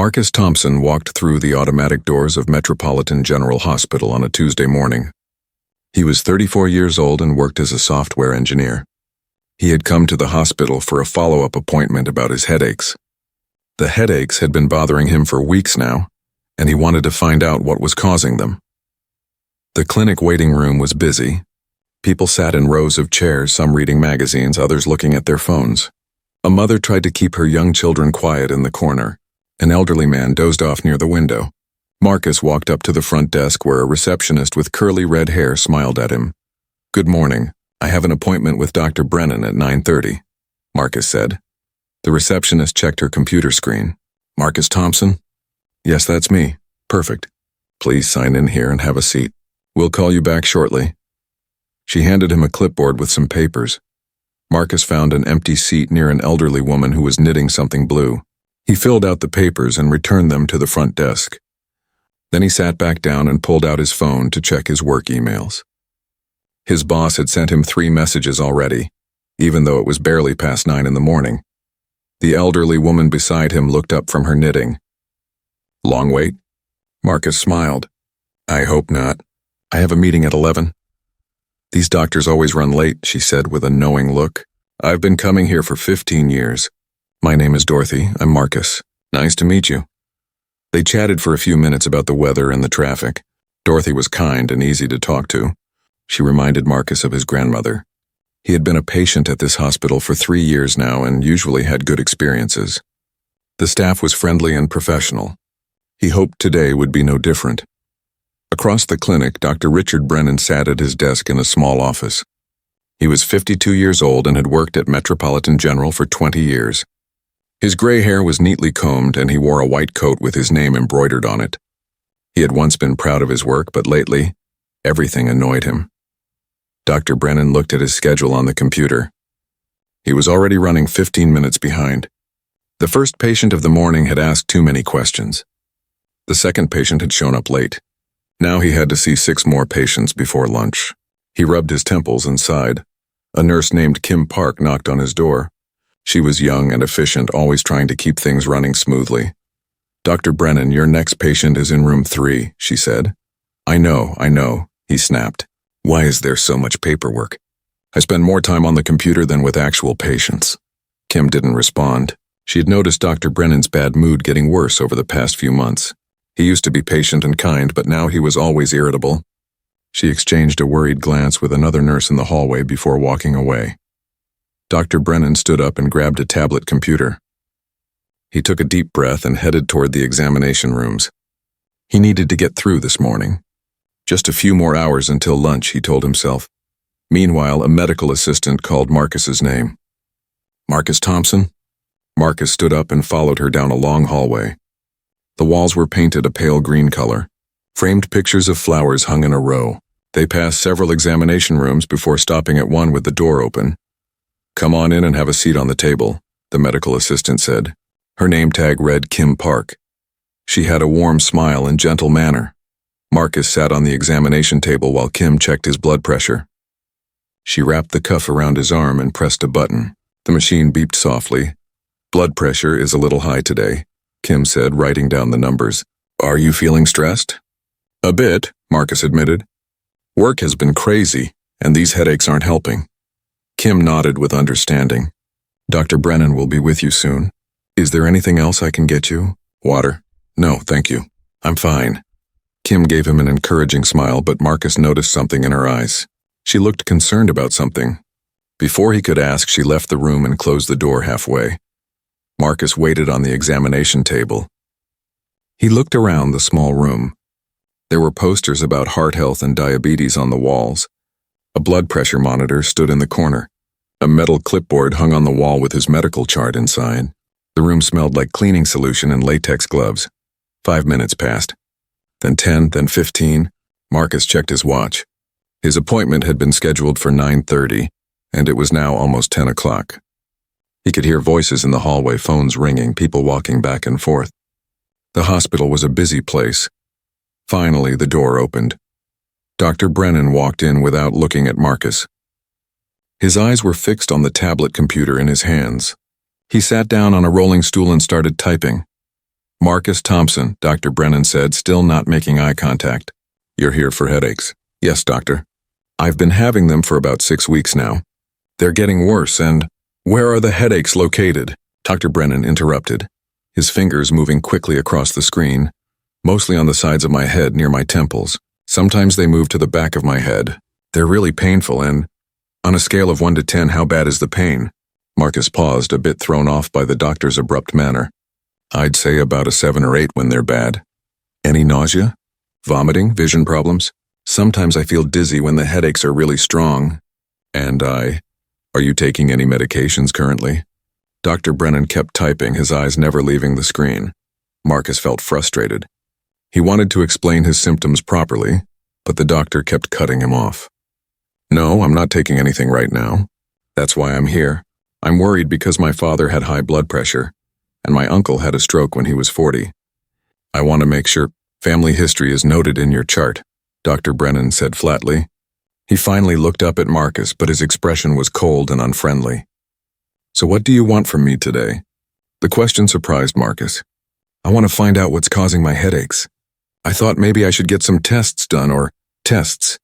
Marcus Thompson walked through the automatic doors of Metropolitan General Hospital on a Tuesday morning. He was 34 years old and worked as a software engineer. He had come to the hospital for a follow-up appointment about his headaches. The headaches had been bothering him for weeks now, and he wanted to find out what was causing them. The clinic waiting room was busy. People sat in rows of chairs, some reading magazines, others looking at their phones. A mother tried to keep her young children quiet in the corner. An elderly man dozed off near the window. Marcus walked up to the front desk where a receptionist with curly red hair smiled at him. "Good morning. I have an appointment with Dr. Brennan at 9:30, Marcus said. The receptionist checked her computer screen. "Marcus Thompson?" "Yes, that's me. Perfect. Please sign in here and have a seat. We'll call you back shortly." She handed him a clipboard with some papers. Marcus found an empty seat near an elderly woman who was knitting something blue. He filled out the papers and returned them to the front desk. Then he sat back down and pulled out his phone to check his work emails. His boss had sent him 3 messages already, even though it was barely past 9 in the morning. The elderly woman beside him looked up from her knitting. "Long wait?" Marcus smiled. "I hope not. I have a meeting at 11. "These doctors always run late," she said with a knowing look. "I've been coming here for 15 years. My name is Dorothy. I'm Marcus. Nice to meet you." They chatted for a few minutes about the weather and the traffic. Dorothy was kind and easy to talk to. She reminded Marcus of his grandmother. He had been a patient at this hospital for 3 years now and usually had good experiences. The staff was friendly and professional. He hoped today would be no different. Across the clinic, Dr. Richard Brennan sat at his desk in a small office. He was 52 years old and had worked at Metropolitan General for 20 years. His gray hair was neatly combed and he wore a white coat with his name embroidered on it. He had once been proud of his work, but lately, everything annoyed him. Dr. Brennan looked at his schedule on the computer. He was already running 15 minutes behind. The first patient of the morning had asked too many questions. The second patient had shown up late. Now he had to see 6 more patients before lunch. He rubbed his temples and sighed. A nurse named Kim Park knocked on his door. She was young and efficient, always trying to keep things running smoothly. "Dr. Brennan, your next patient is in room 3, she said. I know, he snapped. "Why is there so much paperwork? I spend more time on the computer than with actual patients." Kim didn't respond. She had noticed Dr. Brennan's bad mood getting worse over the past few months. He used to be patient and kind, but now he was always irritable. She exchanged a worried glance with another nurse in the hallway before walking away. Dr. Brennan stood up and grabbed a tablet computer. He took a deep breath and headed toward the examination rooms. He needed to get through this morning. Just a few more hours until lunch, he told himself. Meanwhile, a medical assistant called Marcus's name. "Marcus Thompson?" Marcus stood up and followed her down a long hallway. The walls were painted a pale green color. Framed pictures of flowers hung in a row. They passed several examination rooms before stopping at one with the door open. "Come on in and have a seat on the table," the medical assistant said. Her name tag read Kim Park. She had a warm smile and gentle manner. Marcus sat on the examination table while Kim checked his blood pressure. She wrapped the cuff around his arm and pressed a button. The machine beeped softly. "Blood pressure is a little high today," Kim said, writing down the numbers. "Are you feeling stressed?" "A bit," Marcus admitted. "Work has been crazy, and these headaches aren't helping." Kim nodded with understanding. "Dr. Brennan will be with you soon. Is there anything else I can get you? Water?" "No, thank you. I'm fine." Kim gave him an encouraging smile, but Marcus noticed something in her eyes. She looked concerned about something. Before he could ask, she left the room and closed the door halfway. Marcus waited on the examination table. He looked around the small room. There were posters about heart health and diabetes on the walls. A blood pressure monitor stood in the corner. A metal clipboard hung on the wall with his medical chart inside. The room smelled like cleaning solution and latex gloves. 5 minutes passed. Then 10, then 15. Marcus checked his watch. His appointment had been scheduled for 9:30, and it was now almost 10 o'clock. He could hear voices in the hallway, phones ringing, people walking back and forth. The hospital was a busy place. Finally, the door opened. Dr. Brennan walked in without looking at Marcus. His eyes were fixed on the tablet computer in his hands. He sat down on a rolling stool and started typing. Marcus Thompson, Dr. Brennan said, still not making eye contact. You're here for headaches. Yes, doctor. I've been having them for about 6 weeks now. They're getting worse and— Where are the headaches located? Dr. Brennan interrupted, his fingers moving quickly across the screen, mostly on the sides of my head near my temples. Sometimes they move to the back of my head. They're really painful and— On a scale of 1 to 10, how bad is the pain? Marcus paused, a bit thrown off by the doctor's abrupt manner. I'd say about a 7 or 8 when they're bad. Any nausea? Vomiting? Vision problems? Sometimes I feel dizzy when the headaches are really strong. Are you taking any medications currently? Dr. Brennan kept typing, his eyes never leaving the screen. Marcus felt frustrated. He wanted to explain his symptoms properly, but the doctor kept cutting him off. No, I'm not taking anything right now. That's why I'm here. I'm worried because my father had high blood pressure, and my uncle had a stroke when he was 40. I want to make sure— Family history is noted in your chart, Dr. Brennan said flatly. He finally looked up at Marcus, but his expression was cold and unfriendly. So what do you want from me today? The question surprised Marcus. I want to find out what's causing my headaches. I thought maybe I should get some tests done, or— Tests?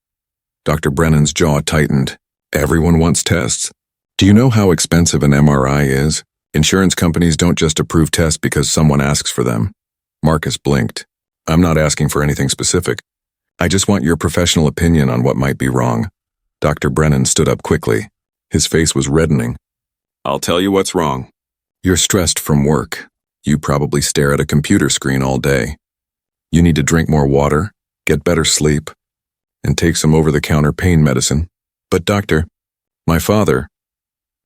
Dr. Brennan's jaw tightened. Everyone wants tests. Do you know how expensive an MRI is? Insurance companies don't just approve tests because someone asks for them. Marcus blinked. I'm not asking for anything specific. I just want your professional opinion on what might be wrong. Dr. Brennan stood up quickly. His face was reddening. I'll tell you what's wrong. You're stressed from work. You probably stare at a computer screen all day. You need to drink more water, get better sleep, and take some over-the-counter pain medicine. But doctor,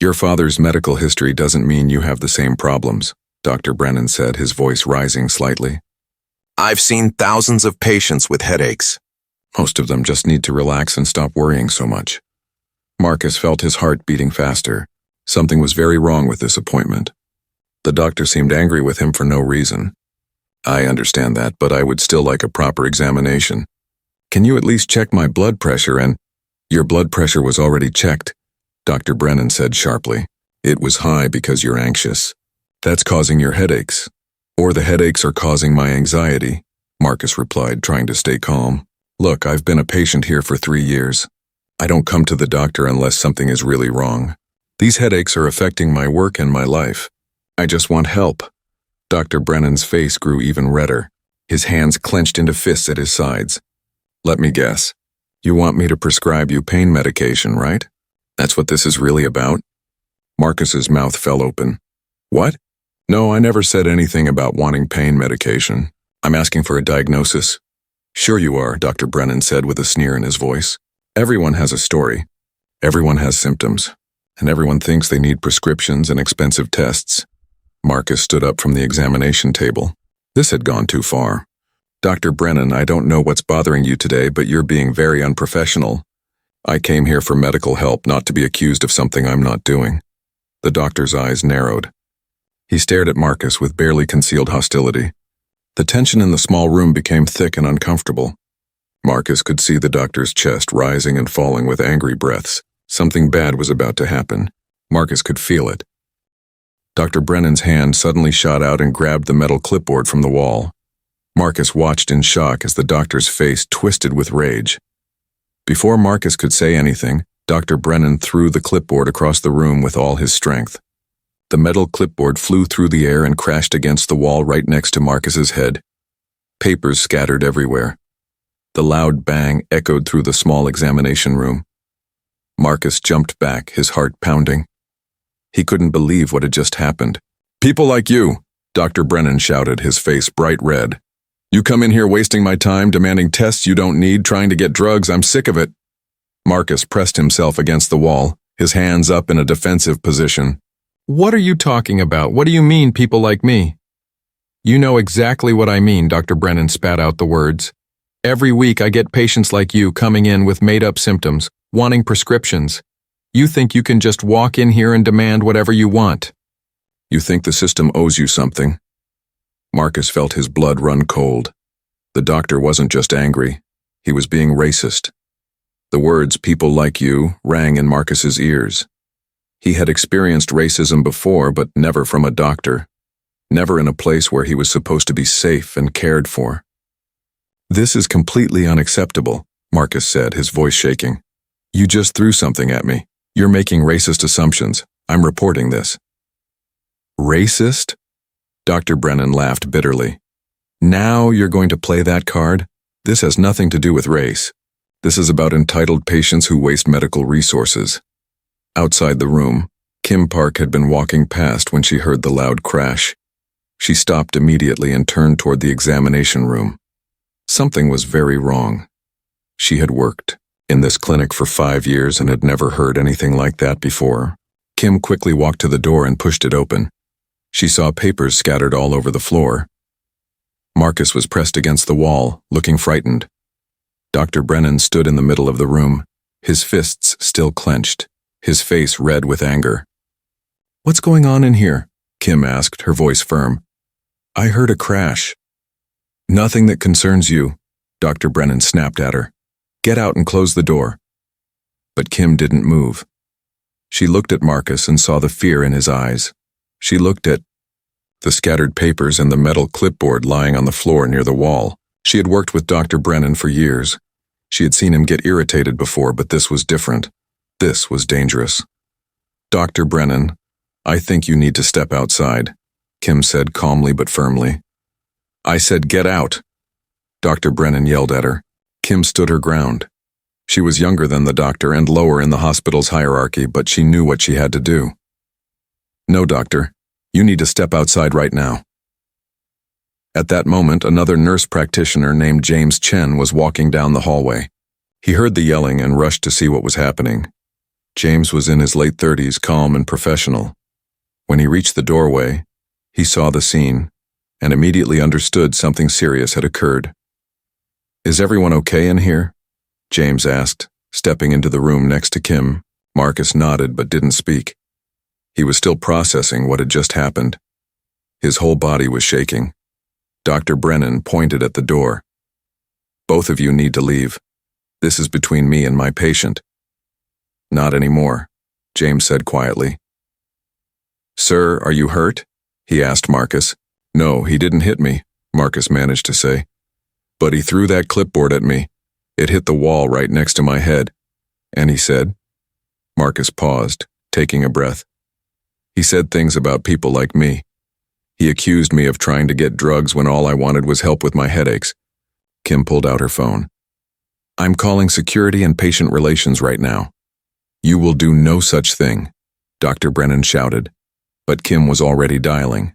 your father's medical history doesn't mean you have the same problems, Dr. Brennan said, his voice rising slightly. I've seen thousands of patients with headaches. Most of them just need to relax and stop worrying so much. Marcus felt his heart beating faster. Something was very wrong with this appointment. The doctor seemed angry with him for no reason. I understand that, but I would still like a proper examination. Can you at least check my blood pressure and— Your blood pressure was already checked, Dr. Brennan said sharply. It was high because you're anxious. That's causing your headaches. Or the headaches are causing my anxiety, Marcus replied, trying to stay calm. Look, I've been a patient here for 3 years. I don't come to the doctor unless something is really wrong. These headaches are affecting my work and my life. I just want help. Dr. Brennan's face grew even redder. His hands clenched into fists at his sides. Let me guess. You want me to prescribe you pain medication, right? That's what this is really about? Marcus's mouth fell open. What? No, I never said anything about wanting pain medication. I'm asking for a diagnosis. Sure you are, Dr. Brennan said with a sneer in his voice. Everyone has a story. Everyone has symptoms. And everyone thinks they need prescriptions and expensive tests. Marcus stood up from the examination table. This had gone too far. Dr. Brennan, I don't know what's bothering you today, but you're being very unprofessional. I came here for medical help, not to be accused of something I'm not doing. The doctor's eyes narrowed. He stared at Marcus with barely concealed hostility. The tension in the small room became thick and uncomfortable. Marcus could see the doctor's chest rising and falling with angry breaths. Something bad was about to happen. Marcus could feel it. Dr. Brennan's hand suddenly shot out and grabbed the metal clipboard from the wall. Marcus watched in shock as the doctor's face twisted with rage. Before Marcus could say anything, Dr. Brennan threw the clipboard across the room with all his strength. The metal clipboard flew through the air and crashed against the wall right next to Marcus's head. Papers scattered everywhere. The loud bang echoed through the small examination room. Marcus jumped back, his heart pounding. He couldn't believe what had just happened. People like you, Dr. Brennan shouted, his face bright red. You come in here wasting my time, demanding tests you don't need, trying to get drugs. I'm sick of it. Marcus pressed himself against the wall, his hands up in a defensive position. What are you talking about? What do you mean, people like me? You know exactly what I mean, Dr. Brennan spat out the words. Every week I get patients like you coming in with made-up symptoms, wanting prescriptions. You think you can just walk in here and demand whatever you want. You think the system owes you something? Marcus felt his blood run cold. The doctor wasn't just angry, he was being racist. The words "people like you" rang in Marcus's ears. He had experienced racism before, but never from a doctor. never in a place where he was supposed to be safe and cared for. "This is completely unacceptable," Marcus said, his voice shaking. "You just threw something at me. You're making racist assumptions. I'm reporting this." "Racist?" Dr. Brennan laughed bitterly. "Now you're going to play that card? This has nothing to do with race. This is about entitled patients who waste medical resources." Outside the room, Kim Park had been walking past when she heard the loud crash. She stopped immediately and turned toward the examination room. Something was very wrong. She had worked in this clinic for 5 years and had never heard anything like that before. Kim quickly walked to the door and pushed it open. She saw papers scattered all over the floor. Marcus was pressed against the wall, looking frightened. Dr. Brennan stood in the middle of the room, his fists still clenched, his face red with anger. "What's going on in here?" Kim asked, her voice firm. "I heard a crash." "Nothing that concerns you," Dr. Brennan snapped at her. "Get out and close the door." But Kim didn't move. She looked at Marcus and saw the fear in his eyes. She looked at the scattered papers and the metal clipboard lying on the floor near the wall. She had worked with Dr. Brennan for years. She had seen him get irritated before, but this was different. This was dangerous. "Dr. Brennan, I think you need to step outside," Kim said calmly but firmly. "I said get out." Dr. Brennan yelled at her. Kim stood her ground. She was younger than the doctor and lower in the hospital's hierarchy, but she knew what she had to do. "No, doctor. You need to step outside right now." At that moment, another nurse practitioner named James Chen was walking down the hallway. He heard the yelling and rushed to see what was happening. James was in his late 30s, calm and professional. When he reached the doorway, he saw the scene and immediately understood something serious had occurred. "Is everyone okay in here?" James asked, stepping into the room next to Kim. Marcus nodded but didn't speak. He was still processing what had just happened. His whole body was shaking. Dr. Brennan pointed at the door. "Both of you need to leave. This is between me and my patient." "Not anymore," James said quietly. "Sir, are you hurt?" he asked Marcus. "No, he didn't hit me," Marcus managed to say. "But he threw that clipboard at me. It hit the wall right next to my head." "And he said?" Marcus paused, taking a breath. "He said things about people like me. He accused me of trying to get drugs when all I wanted was help with my headaches." Kim pulled out her phone. "I'm calling security and patient relations right now." "You will do no such thing," Dr. Brennan shouted, but Kim was already dialing.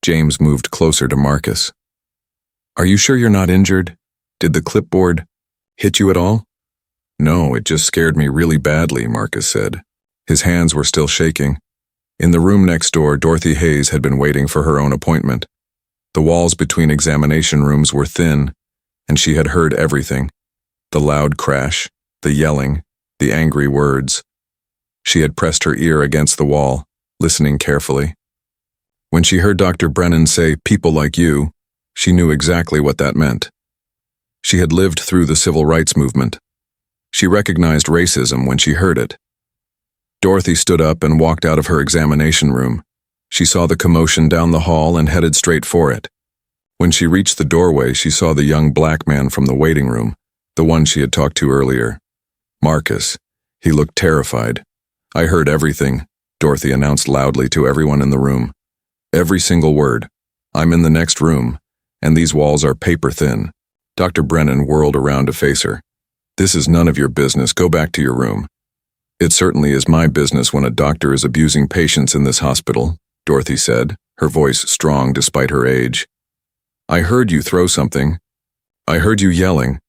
James moved closer to Marcus. "Are you sure you're not injured? Did the clipboard hit you at all?" "No, it just scared me really badly," Marcus said. His hands were still shaking. In the room next door, Dorothy Hayes had been waiting for her own appointment. The walls between examination rooms were thin, and she had heard everything. The loud crash, the yelling, the angry words. She had pressed her ear against the wall, listening carefully. When she heard Dr. Brennan say, "people like you," she knew exactly what that meant. She had lived through the civil rights movement. She recognized racism when she heard it. Dorothy stood up and walked out of her examination room. She saw the commotion down the hall and headed straight for it. When she reached the doorway, she saw the young black man from the waiting room, the one she had talked to earlier. Marcus. He looked terrified. "I heard everything," Dorothy announced loudly to everyone in the room. "Every single word. I'm in the next room, and these walls are paper thin." Dr. Brennan whirled around to face her. "This is none of your business. Go back to your room." "It certainly is my business when a doctor is abusing patients in this hospital," Dorothy said, her voice strong despite her age. "I heard you throw something. I heard you yelling,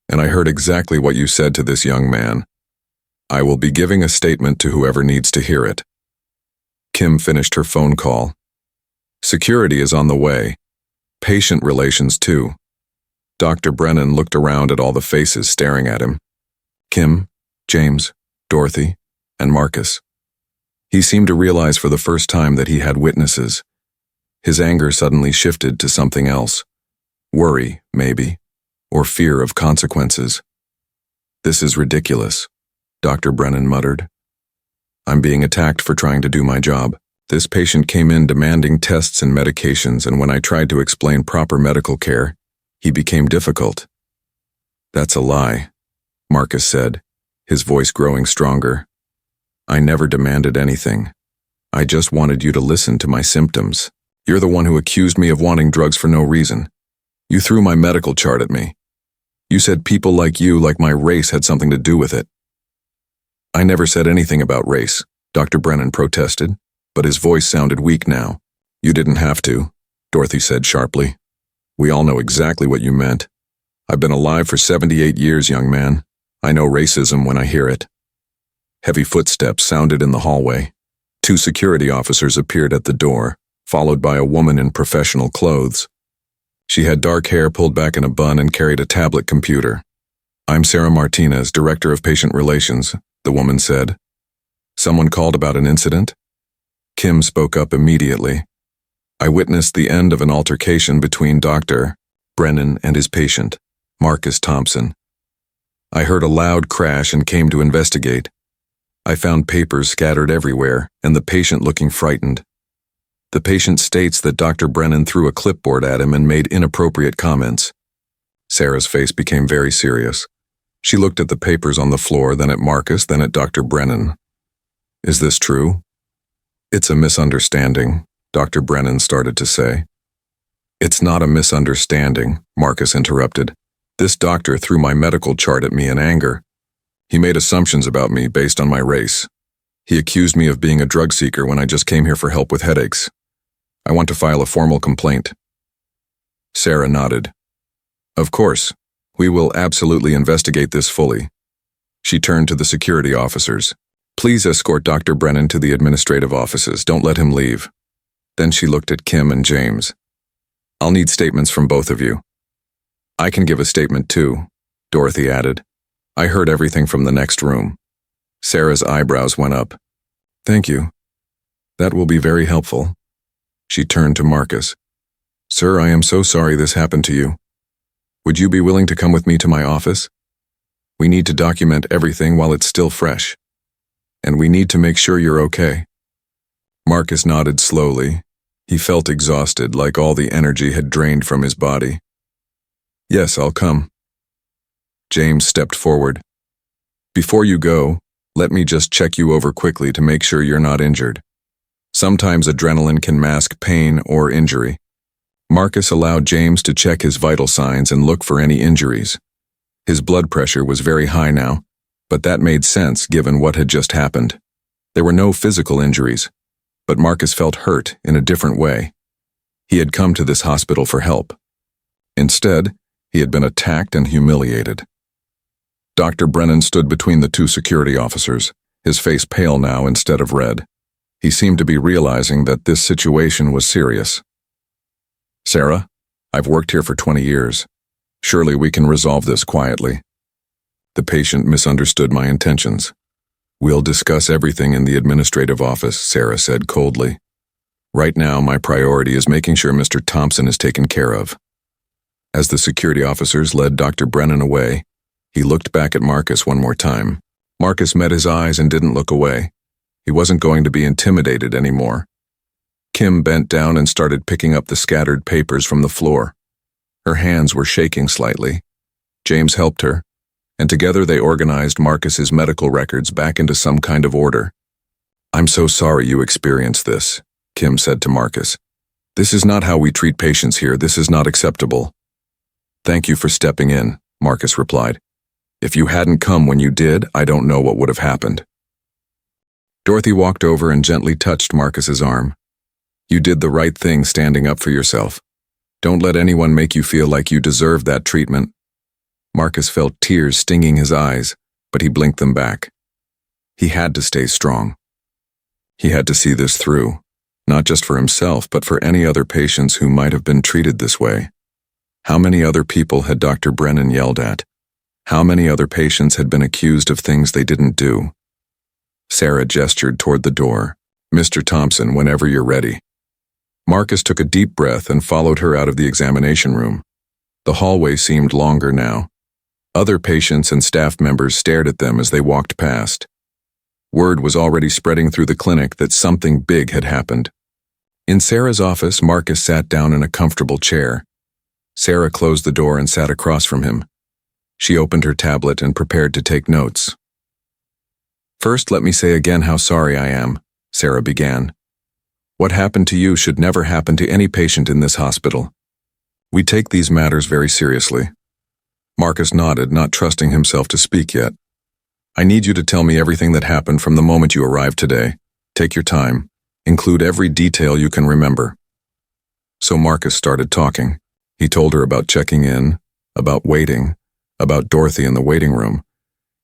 and I heard exactly what you said to this young man. I will be giving a statement to whoever needs to hear it." Kim finished her phone call. "Security is on the way. Patient relations too." Dr. Brennan looked around at all the faces staring at him. Kim, James, Dorothy, and Marcus. He seemed to realize for the first time that he had witnesses. His anger suddenly shifted to something else. Worry, maybe, or fear of consequences. "This is ridiculous," Dr. Brennan muttered. "I'm being attacked for trying to do my job." This patient came in demanding tests and medications, and when I tried to explain proper medical care, he became difficult. That's a lie, Marcus said, his voice growing stronger. I never demanded anything. I just wanted you to listen to my symptoms. You're the one who accused me of wanting drugs for no reason. You threw my medical chart at me. You said people like you, like my race, had something to do with it. I never said anything about race, Dr. Brennan protested, but his voice sounded weak now. You didn't have to, Dorothy said sharply. We all know exactly what you meant. I've been alive for 78 years, young man. I know racism when I hear it. Heavy footsteps sounded in the hallway. 2 security officers appeared at the door, followed by a woman in professional clothes. She had dark hair pulled back in a bun and carried a tablet computer. I'm Sarah Martinez, Director of Patient Relations, the woman said. Someone called about an incident? Kim spoke up immediately. I witnessed the end of an altercation between Dr. Brennan and his patient, Marcus Thompson. I heard a loud crash and came to investigate. I found papers scattered everywhere and the patient looking frightened. The patient states that Dr. Brennan threw a clipboard at him and made inappropriate comments. Sarah's face became very serious. She looked at the papers on the floor, then at Marcus, then at Dr. Brennan. Is this true? It's a misunderstanding, Dr. Brennan started to say. It's not a misunderstanding, Marcus interrupted. This doctor threw my medical chart at me in anger. He made assumptions about me based on my race. He accused me of being a drug seeker when I just came here for help with headaches. I want to file a formal complaint. Sarah nodded. Of course, we will absolutely investigate this fully. She turned to the security officers. Please escort Dr. Brennan to the administrative offices. Don't let him leave. Then she looked at Kim and James. I'll need statements from both of you. I can give a statement too, Dorothy added. I heard everything from the next room. Sarah's eyebrows went up. Thank you. That will be very helpful. She turned to Marcus. Sir, I am so sorry this happened to you. Would you be willing to come with me to my office? We need to document everything while it's still fresh. And we need to make sure you're okay. Marcus nodded slowly. He felt exhausted, like all the energy had drained from his body. Yes, I'll come. James stepped forward. Before you go, let me just check you over quickly to make sure you're not injured. Sometimes adrenaline can mask pain or injury. Marcus allowed James to check his vital signs and look for any injuries. His blood pressure was very high now, but that made sense given what had just happened. There were no physical injuries, but Marcus felt hurt in a different way. He had come to this hospital for help. Instead, he had been attacked and humiliated. Dr. Brennan stood between the 2 security officers, his face pale now instead of red. He seemed to be realizing that this situation was serious. Sarah, I've worked here for 20 years. Surely we can resolve this quietly. The patient misunderstood my intentions. We'll discuss everything in the administrative office, Sarah said coldly. Right now, my priority is making sure Mr. Thompson is taken care of. As the security officers led Dr. Brennan away, he looked back at Marcus one more time. Marcus met his eyes and didn't look away. He wasn't going to be intimidated anymore. Kim bent down and started picking up the scattered papers from the floor. Her hands were shaking slightly. James helped her, and together they organized Marcus's medical records back into some kind of order. I'm so sorry you experienced this, Kim said to Marcus. This is not how we treat patients here. This is not acceptable. Thank you for stepping in, Marcus replied. If you hadn't come when you did, I don't know what would have happened. Dorothy walked over and gently touched Marcus's arm. You did the right thing standing up for yourself. Don't let anyone make you feel like you deserve that treatment. Marcus felt tears stinging his eyes, but he blinked them back. He had to stay strong. He had to see this through, not just for himself, but for any other patients who might have been treated this way. How many other people had Dr. Brennan yelled at? How many other patients had been accused of things they didn't do? Sarah gestured toward the door. Mr. Thompson, whenever you're ready. Marcus took a deep breath and followed her out of the examination room. The hallway seemed longer now. Other patients and staff members stared at them as they walked past. Word was already spreading through the clinic that something big had happened. In Sarah's office, Marcus sat down in a comfortable chair. Sarah closed the door and sat across from him. She opened her tablet and prepared to take notes. "First, let me say again how sorry I am," Sarah began. "What happened to you should never happen to any patient in this hospital. We take these matters very seriously." Marcus nodded, not trusting himself to speak yet. "I need you to tell me everything that happened from the moment you arrived today. Take your time. Include every detail you can remember." So Marcus started talking. He told her about checking in, about waiting, about Dorothy in the waiting room.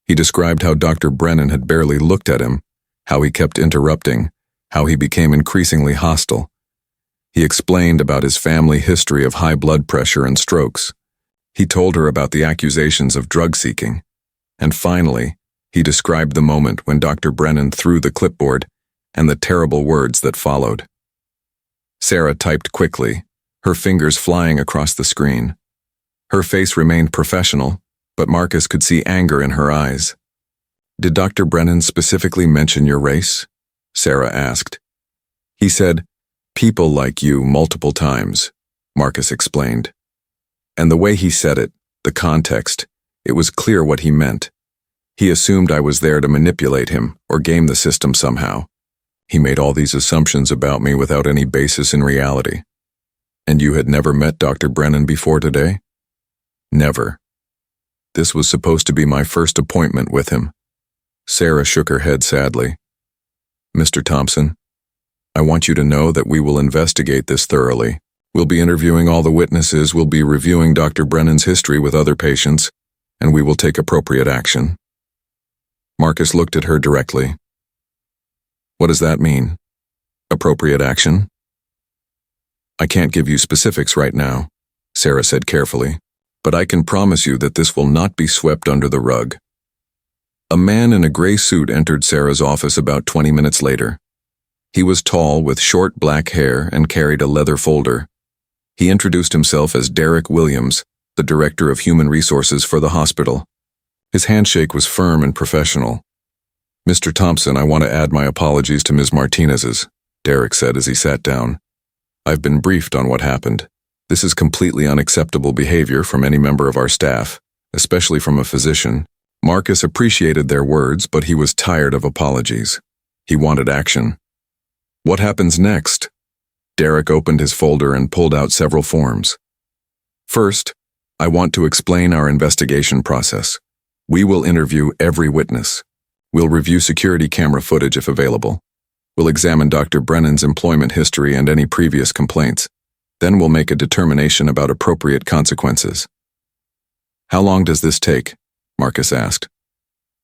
He described how Dr. Brennan had barely looked at him, how he kept interrupting, how he became increasingly hostile. He explained about his family history of high blood pressure and strokes. He told her about the accusations of drug seeking. And finally, he described the moment when Dr. Brennan threw the clipboard and the terrible words that followed. Sarah typed quickly, her fingers flying across the screen. Her face remained professional, but Marcus could see anger in her eyes. "Did Dr. Brennan specifically mention your race?" Sarah asked. "He said, 'People like you' multiple times," Marcus explained. And the way he said it, the context, it was clear what he meant. He assumed I was there to manipulate him or game the system somehow. He made all these assumptions about me without any basis in reality. "And you had never met Dr. Brennan before today?" "Never. This was supposed to be my first appointment with him." Sarah shook her head sadly. "Mr. Thompson, I want you to know that we will investigate this thoroughly. We'll be interviewing all the witnesses, we'll be reviewing Dr. Brennan's history with other patients, and we will take appropriate action." Marcus looked at her directly. "What does that mean? Appropriate action?" "I can't give you specifics right now," Sarah said carefully, "but I can promise you that this will not be swept under the rug." A man in a gray suit entered Sarah's office about 20 minutes later. He was tall, with short black hair, and carried a leather folder. He introduced himself as Derek Williams, the Director of Human Resources for the hospital. His handshake was firm and professional. "Mr. Thompson, I want to add my apologies to Ms. Martinez's," Derek said as he sat down. "I've been briefed on what happened. This is completely unacceptable behavior from any member of our staff, especially from a physician." Marcus appreciated their words, but he was tired of apologies. He wanted action. "What happens next?" Derek opened his folder and pulled out several forms. "First, I want to explain our investigation process. We will interview every witness. We'll review security camera footage if available. We'll examine Dr. Brennan's employment history and any previous complaints. Then we'll make a determination about appropriate consequences." "How long does this take?" Marcus asked.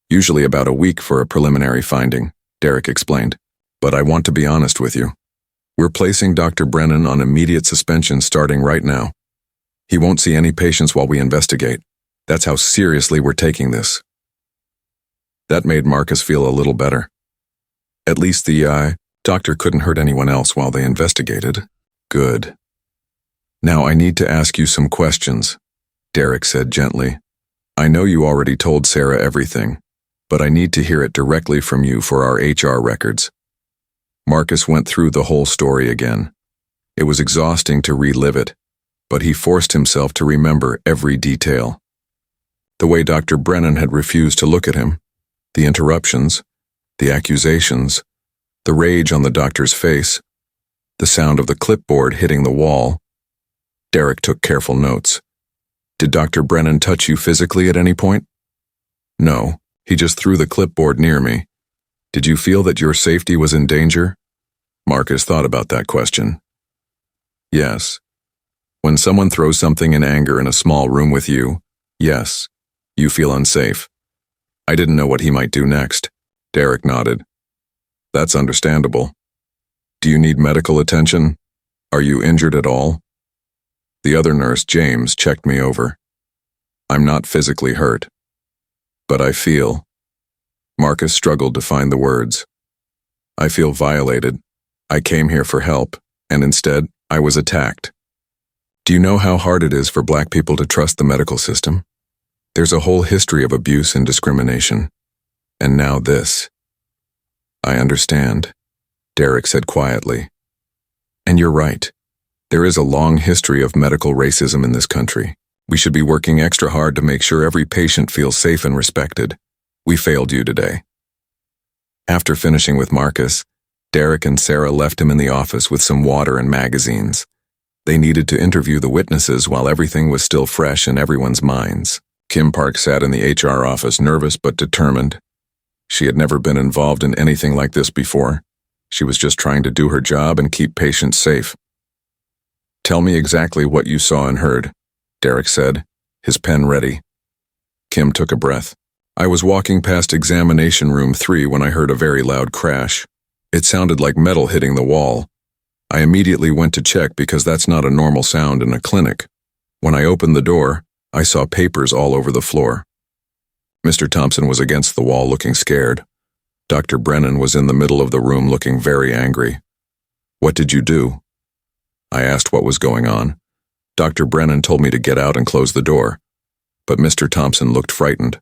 "Usually about a week for a preliminary finding," Derek explained. "But I want to be honest with you. We're placing Dr. Brennan on immediate suspension starting right now. He won't see any patients while we investigate. That's how seriously we're taking this." That made Marcus feel a little better. At least the doctor couldn't hurt anyone else while they investigated. Good. "Now I need to ask you some questions," Derek said gently. "I know you already told Sarah everything, but I need to hear it directly from you for our HR records." Marcus went through the whole story again. It was exhausting to relive it, but he forced himself to remember every detail. The way Dr. Brennan had refused to look at him, the interruptions, the accusations, the rage on the doctor's face, the sound of the clipboard hitting the wall. Derek took careful notes. "Did Dr. Brennan touch you physically at any point?" "No, he just threw the clipboard near me." "Did you feel that your safety was in danger?" Marcus thought about that question. "Yes. When someone throws something in anger in a small room with you, yes, you feel unsafe." "I didn't know what he might do next." Derek nodded. "That's understandable. Do you need medical attention? Are you injured at all?" The other nurse, James, checked me over. "I'm not physically hurt. But I feel..." Marcus struggled to find the words. "I feel violated. I came here for help, and instead, I was attacked. Do you know how hard it is for Black people to trust the medical system? There's a whole history of abuse and discrimination. And now this." I understand, Derek said quietly. And you're right. There is a long history of medical racism in this country. We should be working extra hard to make sure every patient feels safe and respected. We failed you today. After finishing with Marcus, Derek and Sarah left him in the office with some water and magazines. They needed to interview the witnesses while everything was still fresh in everyone's minds. Kim Park sat in the HR office, nervous but determined. She had never been involved in anything like this before. She was just trying to do her job and keep patients safe. Tell me exactly what you saw and heard, Derek said, his pen ready. Kim took a breath. I was walking past examination room 3 when I heard a very loud crash. It sounded like metal hitting the wall. I immediately went to check because that's not a normal sound in a clinic. When I opened the door, I saw papers all over the floor. Mr. Thompson was against the wall looking scared. Dr. Brennan was in the middle of the room looking very angry. What did you do? I asked what was going on. Dr. Brennan told me to get out and close the door. But Mr. Thompson looked frightened,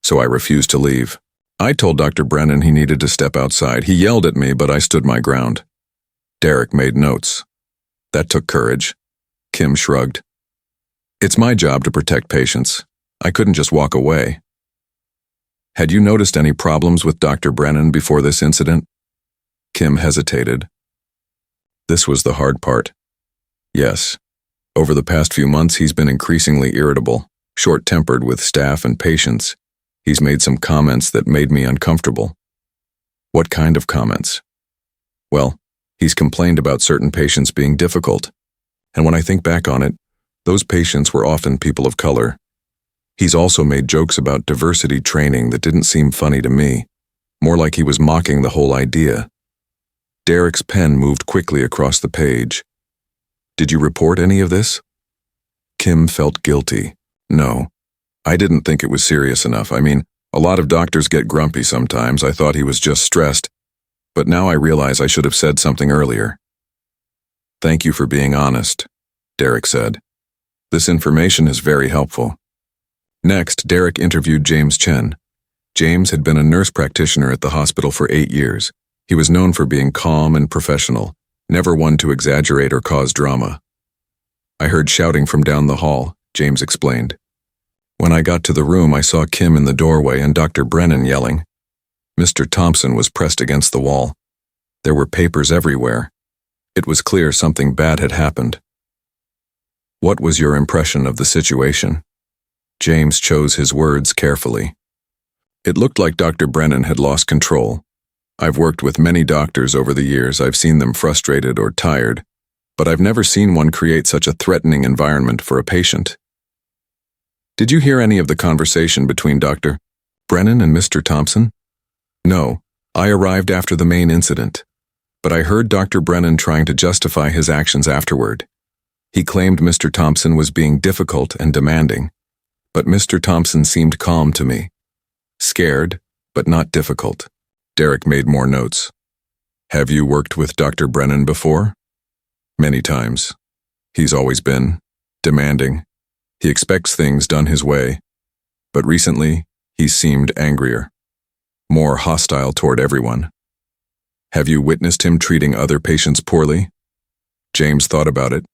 so I refused to leave. I told Dr. Brennan he needed to step outside. He yelled at me, but I stood my ground. Derek made notes. That took courage. Kim shrugged. It's my job to protect patients. I couldn't just walk away. Had you noticed any problems with Dr. Brennan before this incident? Kim hesitated. This was the hard part. Yes. Over the past few months, he's been increasingly irritable, short-tempered with staff and patients. He's made some comments that made me uncomfortable. What kind of comments? Well, he's complained about certain patients being difficult. And when I think back on it, those patients were often people of color. He's also made jokes about diversity training that didn't seem funny to me, more like he was mocking the whole idea. Derek's pen moved quickly across the page. Did you report any of this? Kim felt guilty. No, I didn't think it was serious enough. I mean, a lot of doctors get grumpy sometimes. I thought he was just stressed, but now I realize I should have said something earlier. Thank you for being honest, Derek said. This information is very helpful. Next, Derek interviewed James Chen. James had been a nurse practitioner at the hospital for 8 years. He was known for being calm and professional, never one to exaggerate or cause drama. I heard shouting from down the hall, James explained. When I got to the room, I saw Kim in the doorway and Dr. Brennan yelling. Mr. Thompson was pressed against the wall. There were papers everywhere. It was clear something bad had happened. What was your impression of the situation? James chose his words carefully. It looked like Dr. Brennan had lost control. I've worked with many doctors over the years. I've seen them frustrated or tired, but I've never seen one create such a threatening environment for a patient. Did you hear any of the conversation between Dr. Brennan and Mr. Thompson? No, I arrived after the main incident, but I heard Dr. Brennan trying to justify his actions afterward. He claimed Mr. Thompson was being difficult and demanding, but Mr. Thompson seemed calm to me. Scared, but not difficult. Derek made more notes. Have you worked with Dr. Brennan before? Many times. He's always been demanding. He expects things done his way. But recently, he's seemed angrier, more hostile toward everyone. Have you witnessed him treating other patients poorly? James thought about it.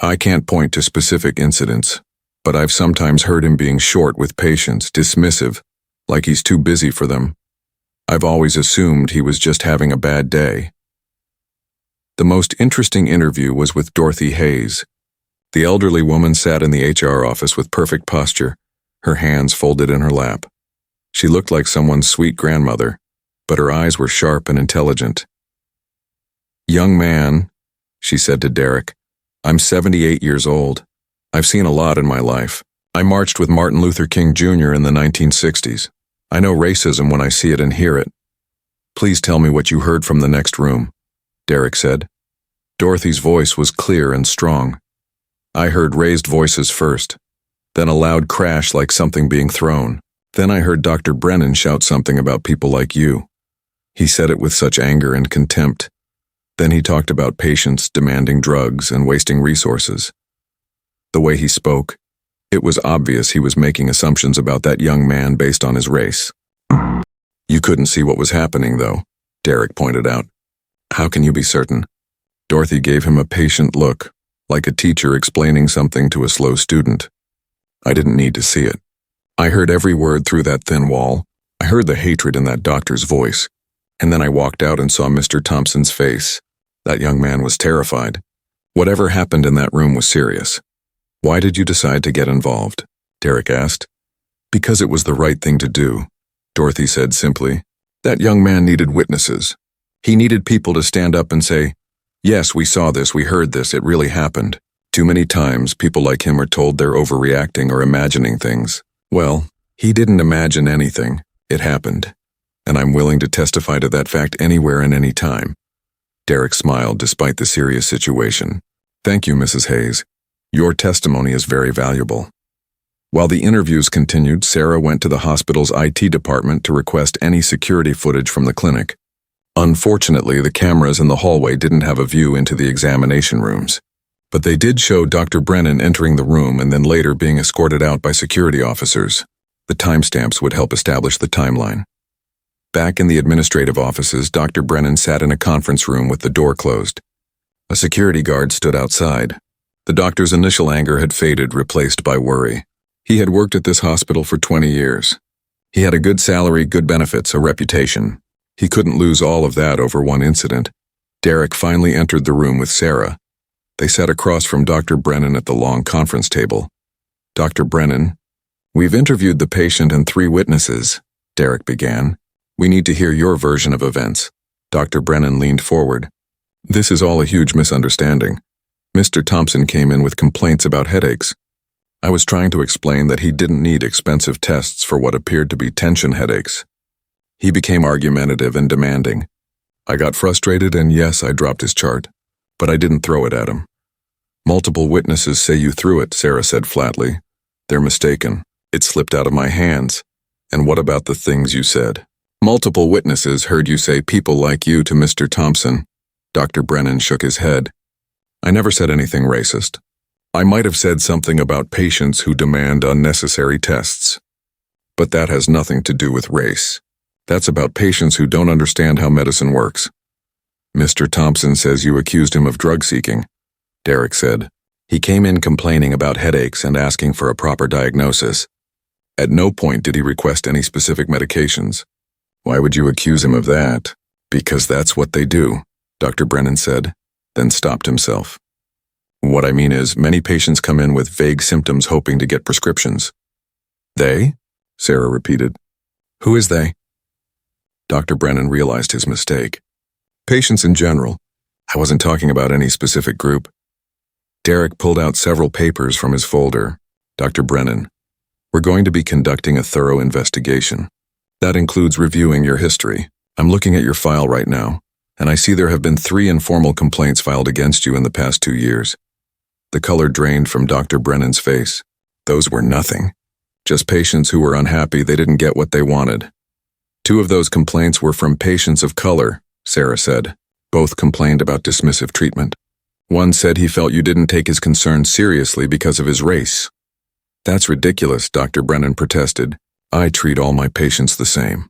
I can't point to specific incidents, but I've sometimes heard him being short with patients, dismissive, like he's too busy for them. I've always assumed he was just having a bad day. The most interesting interview was with Dorothy Hayes. The elderly woman sat in the HR office with perfect posture, her hands folded in her lap. She looked like someone's sweet grandmother, but her eyes were sharp and intelligent. Young man, she said to Derek, I'm 78 years old. I've seen a lot in my life. I marched with Martin Luther King Jr. in the 1960s. I know racism when I see it and hear it. Please tell me what you heard from the next room, Derek said. Dorothy's voice was clear and strong. I heard raised voices first, then a loud crash like something being thrown. Then I heard Dr. Brennan shout something about people like you. He said it with such anger and contempt. Then he talked about patients demanding drugs and wasting resources. The way he spoke, it was obvious he was making assumptions about that young man based on his race. You couldn't see what was happening, though, Derek pointed out. How can you be certain? Dorothy gave him a patient look, like a teacher explaining something to a slow student. I didn't need to see it. I heard every word through that thin wall. I heard the hatred in that doctor's voice. And then I walked out and saw Mr. Thompson's face. That young man was terrified. Whatever happened in that room was serious. Why did you decide to get involved? Derek asked. Because it was the right thing to do, Dorothy said simply. That young man needed witnesses. He needed people to stand up and say, yes, we saw this, we heard this, it really happened. Too many times, people like him are told they're overreacting or imagining things. Well, he didn't imagine anything. It happened. And I'm willing to testify to that fact anywhere and any time. Derek smiled despite the serious situation. Thank you, Mrs. Hayes. Your testimony is very valuable. While the interviews continued, Sarah went to the hospital's IT department to request any security footage from the clinic. Unfortunately, the cameras in the hallway didn't have a view into the examination rooms. But they did show Dr. Brennan entering the room and then later being escorted out by security officers. The timestamps would help establish the timeline. Back in the administrative offices, Dr. Brennan sat in a conference room with the door closed. A security guard stood outside. The doctor's initial anger had faded, replaced by worry. He had worked at this hospital for 20 years. He had a good salary, good benefits, a reputation. He couldn't lose all of that over one incident. Derek finally entered the room with Sarah. They sat across from Dr. Brennan at the long conference table. Dr. Brennan, we've interviewed the patient and 3 witnesses, Derek began. We need to hear your version of events. Dr. Brennan leaned forward. This is all a huge misunderstanding. Mr. Thompson came in with complaints about headaches. I was trying to explain that he didn't need expensive tests for what appeared to be tension headaches. He became argumentative and demanding. I got frustrated and yes, I dropped his chart. But I didn't throw it at him. Multiple witnesses say you threw it, Sarah said flatly. They're mistaken. It slipped out of my hands. And what about the things you said? Multiple witnesses heard you say people like you to Mr. Thompson. Dr. Brennan shook his head. I never said anything racist. I might have said something about patients who demand unnecessary tests. But that has nothing to do with race. That's about patients who don't understand how medicine works. Mr. Thompson says you accused him of drug seeking, Derek said. He came in complaining about headaches and asking for a proper diagnosis. At no point did he request any specific medications. Why would you accuse him of that? Because that's what they do, Dr. Brennan said, then stopped himself. What I mean is, many patients come in with vague symptoms hoping to get prescriptions. They? Sarah repeated. Who is they? Dr. Brennan realized his mistake. Patients in general. I wasn't talking about any specific group. Derek pulled out several papers from his folder. Dr. Brennan, we're going to be conducting a thorough investigation. That includes reviewing your history. I'm looking at your file right now, and I see there have been 3 informal complaints filed against you in the past 2 years. The color drained from Dr. Brennan's face. Those were nothing. Just patients who were unhappy they didn't get what they wanted. 2 of those complaints were from patients of color, Sarah said. Both complained about dismissive treatment. One said he felt you didn't take his concerns seriously because of his race. That's ridiculous, Dr. Brennan protested. I treat all my patients the same.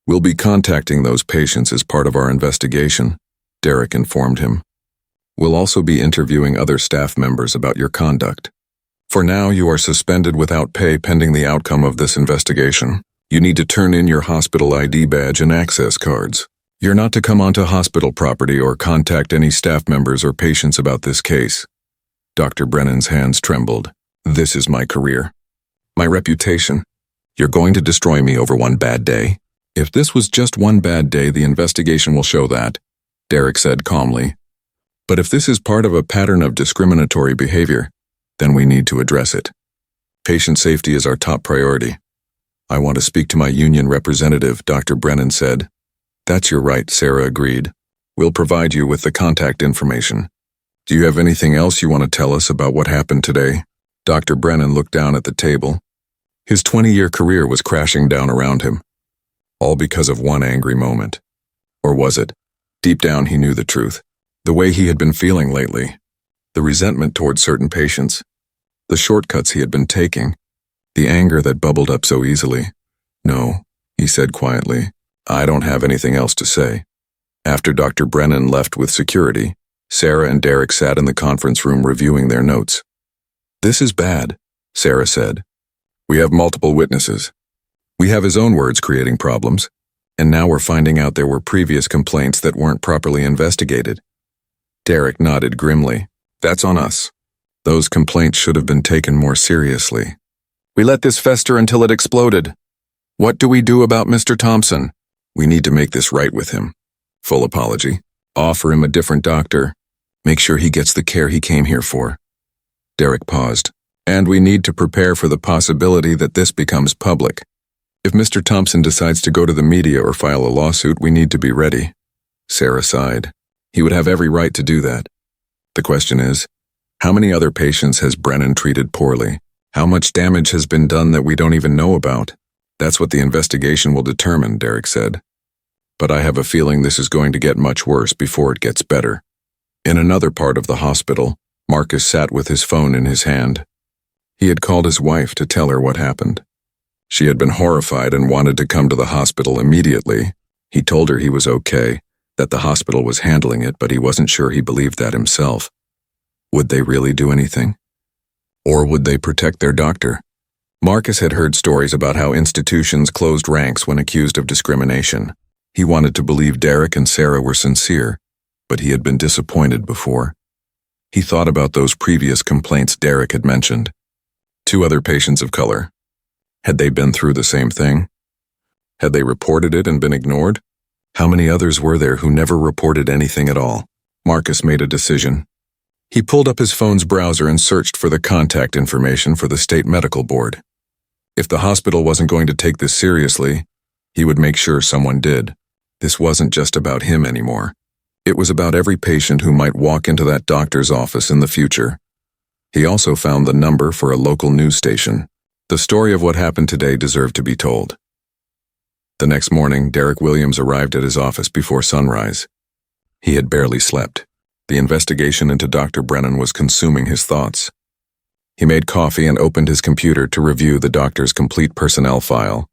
We'll be contacting those patients as part of our investigation, Derek informed him. We'll also be interviewing other staff members about your conduct. For now, you are suspended without pay pending the outcome of this investigation. You need to turn in your hospital ID badge and access cards. You're not to come onto hospital property or contact any staff members or patients about this case. Dr. Brennan's hands trembled. This is my career. My reputation. You're going to destroy me over one bad day. If this was just one bad day, the investigation will show that, Derek said calmly. But if this is part of a pattern of discriminatory behavior, then we need to address it. Patient safety is our top priority. I want to speak to my union representative, Dr. Brennan said. That's your right, Sarah agreed. We'll provide you with the contact information. Do you have anything else you want to tell us about what happened today? Dr. Brennan looked down at the table. His 20-year career was crashing down around him. All because of one angry moment. Or was it? Deep down he knew the truth. The way he had been feeling lately. The resentment toward certain patients. The shortcuts he had been taking. The anger that bubbled up so easily. No, he said quietly. I don't have anything else to say. After Dr. Brennan left with security, Sarah and Derek sat in the conference room reviewing their notes. This is bad, Sarah said. We have multiple witnesses. We have his own words creating problems, and now we're finding out there were previous complaints that weren't properly investigated. Derek nodded grimly. That's on us. Those complaints should have been taken more seriously. We let this fester until it exploded. What do we do about Mr. Thompson? We need to make this right with him. Full apology. Offer him a different doctor. Make sure he gets the care he came here for. Derek paused. And we need to prepare for the possibility that this becomes public. If Mr. Thompson decides to go to the media or file a lawsuit, we need to be ready. Sarah sighed. He would have every right to do that. The question is, how many other patients has Brennan treated poorly? How much damage has been done that we don't even know about? That's what the investigation will determine, Derek said. But I have a feeling this is going to get much worse before it gets better. In another part of the hospital, Marcus sat with his phone in his hand. He had called his wife to tell her what happened. She had been horrified and wanted to come to the hospital immediately. He told her he was okay, that the hospital was handling it, but he wasn't sure he believed that himself. Would they really do anything? Or would they protect their doctor? Marcus had heard stories about how institutions closed ranks when accused of discrimination. He wanted to believe Derek and Sarah were sincere, but he had been disappointed before. He thought about those previous complaints Derek had mentioned. 2 other patients of color. Had they been through the same thing? Had they reported it and been ignored? How many others were there who never reported anything at all? Marcus made a decision. He pulled up his phone's browser and searched for the contact information for the state medical board. If the hospital wasn't going to take this seriously, he would make sure someone did. This wasn't just about him anymore. It was about every patient who might walk into that doctor's office in the future. He also found the number for a local news station. The story of what happened today deserved to be told. The next morning, Derek Williams arrived at his office before sunrise. He had barely slept. The investigation into Dr. Brennan was consuming his thoughts. He made coffee and opened his computer to review the doctor's complete personnel file.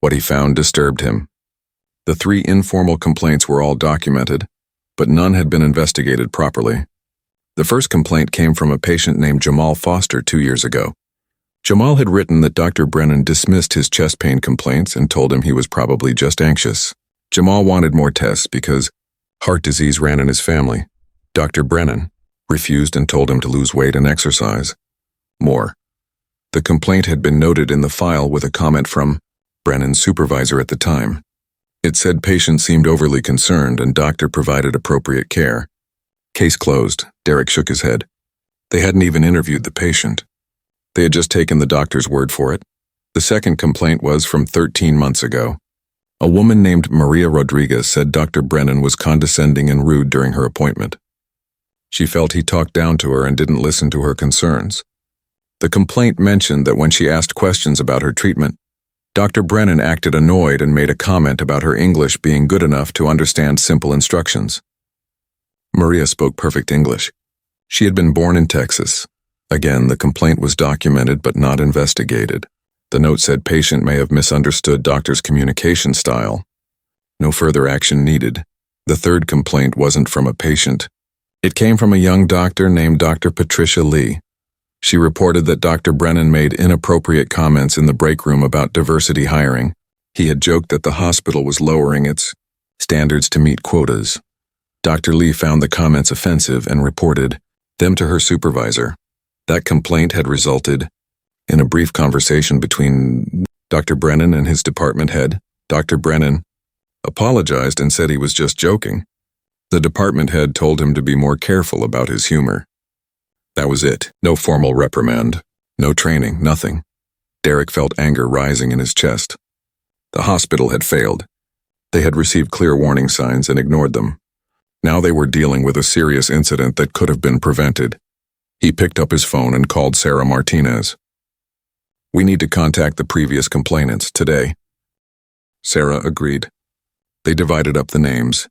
What he found disturbed him. The 3 informal complaints were all documented, but none had been investigated properly. The first complaint came from a patient named Jamal Foster 2 years ago. Jamal had written that Dr. Brennan dismissed his chest pain complaints and told him he was probably just anxious. Jamal wanted more tests because heart disease ran in his family. Dr. Brennan refused and told him to lose weight and exercise. More. The complaint had been noted in the file with a comment from Brennan's supervisor at the time. It said patient seemed overly concerned and doctor provided appropriate care. Case closed. Derek shook his head. They hadn't even interviewed the patient. They had just taken the doctor's word for it. The second complaint was from 13 months ago. A woman named Maria Rodriguez said Dr. Brennan was condescending and rude during her appointment. She felt he talked down to her and didn't listen to her concerns. The complaint mentioned that when she asked questions about her treatment, Dr. Brennan acted annoyed and made a comment about her English being good enough to understand simple instructions. Maria spoke perfect English. She had been born in Texas. Again, the complaint was documented but not investigated. The note said patient may have misunderstood doctor's communication style. No further action needed. The third complaint wasn't from a patient. It came from a young doctor named Dr. Patricia Lee. She reported that Dr. Brennan made inappropriate comments in the break room about diversity hiring. He had joked that the hospital was lowering its standards to meet quotas. Dr. Lee found the comments offensive and reported them to her supervisor. That complaint had resulted in a brief conversation between Dr. Brennan and his department head. Dr. Brennan apologized and said he was just joking. The department head told him to be more careful about his humor. That was it. No formal reprimand. No training. Nothing. Derek felt anger rising in his chest. The hospital had failed. They had received clear warning signs and ignored them. Now they were dealing with a serious incident that could have been prevented. He picked up his phone and called Sarah Martinez. We need to contact the previous complainants today. Sarah agreed. They divided up the names.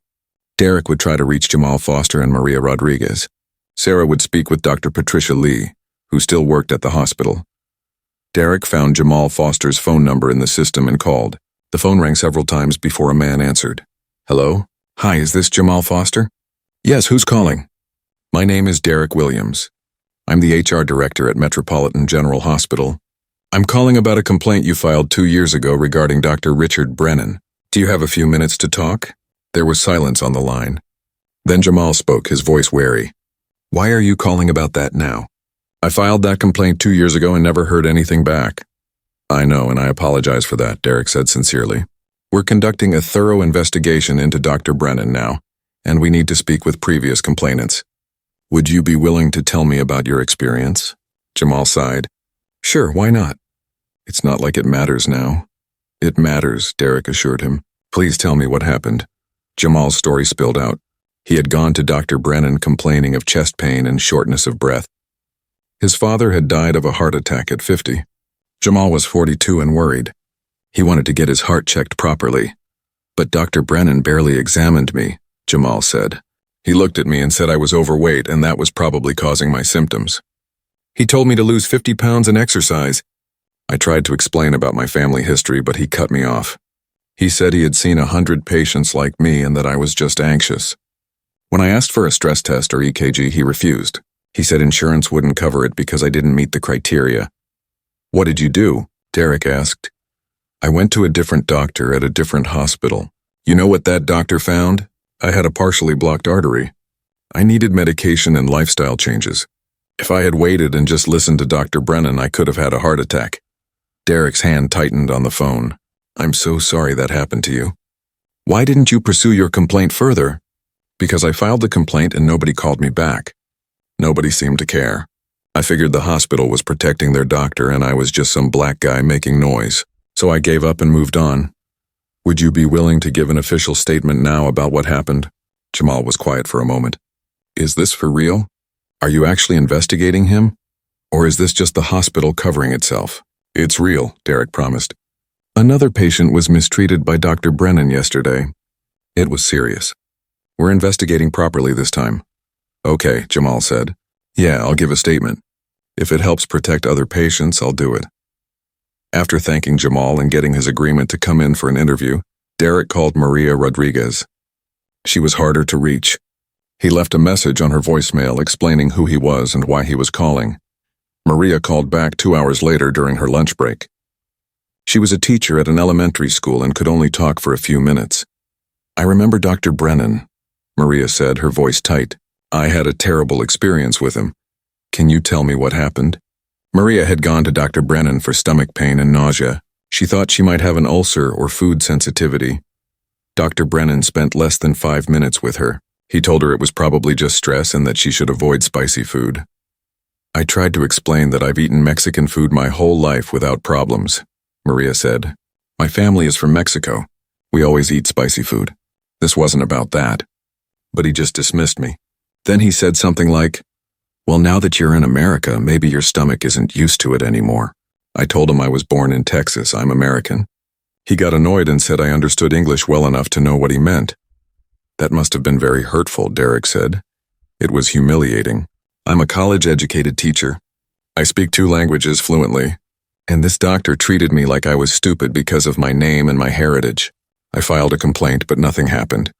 Derek would try to reach Jamal Foster and Maria Rodriguez. Sarah would speak with Dr. Patricia Lee, who still worked at the hospital. Derek found Jamal Foster's phone number in the system and called. The phone rang several times before a man answered. Hello? Hi, is this Jamal Foster? Yes, who's calling? My name is Derek Williams. I'm the HR director at Metropolitan General Hospital. I'm calling about a complaint you filed 2 years ago regarding Dr. Richard Brennan. Do you have a few minutes to talk? There was silence on the line. Then Jamal spoke, his voice wary. Why are you calling about that now? I filed that complaint 2 years ago and never heard anything back. I know, and I apologize for that, Derek said sincerely. We're conducting a thorough investigation into Dr. Brennan now, and we need to speak with previous complainants. Would you be willing to tell me about your experience? Jamal sighed. Sure, why not? It's not like it matters now. It matters, Derek assured him. Please tell me what happened. Jamal's story spilled out. He had gone to Dr. Brennan complaining of chest pain and shortness of breath. His father had died of a heart attack at 50. Jamal was 42 and worried. He wanted to get his heart checked properly. But Dr. Brennan barely examined me, Jamal said. He looked at me and said I was overweight and that was probably causing my symptoms. He told me to lose 50 pounds and exercise. I tried to explain about my family history, but he cut me off. He said he had seen 100 patients like me and that I was just anxious. When I asked for a stress test or EKG, he refused. He said insurance wouldn't cover it because I didn't meet the criteria. What did you do? Derek asked. I went to a different doctor at a different hospital. You know what that doctor found? I had a partially blocked artery. I needed medication and lifestyle changes. If I had waited and just listened to Dr. Brennan, I could have had a heart attack. Derek's hand tightened on the phone. I'm so sorry that happened to you. Why didn't you pursue your complaint further? Because I filed the complaint and nobody called me back. Nobody seemed to care. I figured the hospital was protecting their doctor and I was just some black guy making noise. So I gave up and moved on. Would you be willing to give an official statement now about what happened? Jamal was quiet for a moment. Is this for real? Are you actually investigating him? Or is this just the hospital covering itself? It's real, Derek promised. Another patient was mistreated by Dr. Brennan yesterday. It was serious. We're investigating properly this time. Okay, Jamal said. Yeah, I'll give a statement. If it helps protect other patients, I'll do it. After thanking Jamal and getting his agreement to come in for an interview, Derek called Maria Rodriguez. She was harder to reach. He left a message on her voicemail explaining who he was and why he was calling. Maria called back 2 hours later during her lunch break. She was a teacher at an elementary school and could only talk for a few minutes. I remember Dr. Brennan, Maria said, her voice tight. I had a terrible experience with him. Can you tell me what happened? Maria had gone to Dr. Brennan for stomach pain and nausea. She thought she might have an ulcer or food sensitivity. Dr. Brennan spent less than 5 minutes with her. He told her it was probably just stress and that she should avoid spicy food. I tried to explain that I've eaten Mexican food my whole life without problems, Maria said. My family is from Mexico. We always eat spicy food. This wasn't about that. But he just dismissed me. Then he said something like, well, now that you're in America, maybe your stomach isn't used to it anymore. I told him I was born in Texas. I'm American. He got annoyed and said I understood English well enough to know what he meant. That must have been very hurtful, Derek said. It was humiliating. I'm a college-educated teacher. I speak 2 languages fluently. And this doctor treated me like I was stupid because of my name and my heritage. I filed a complaint, but nothing happened.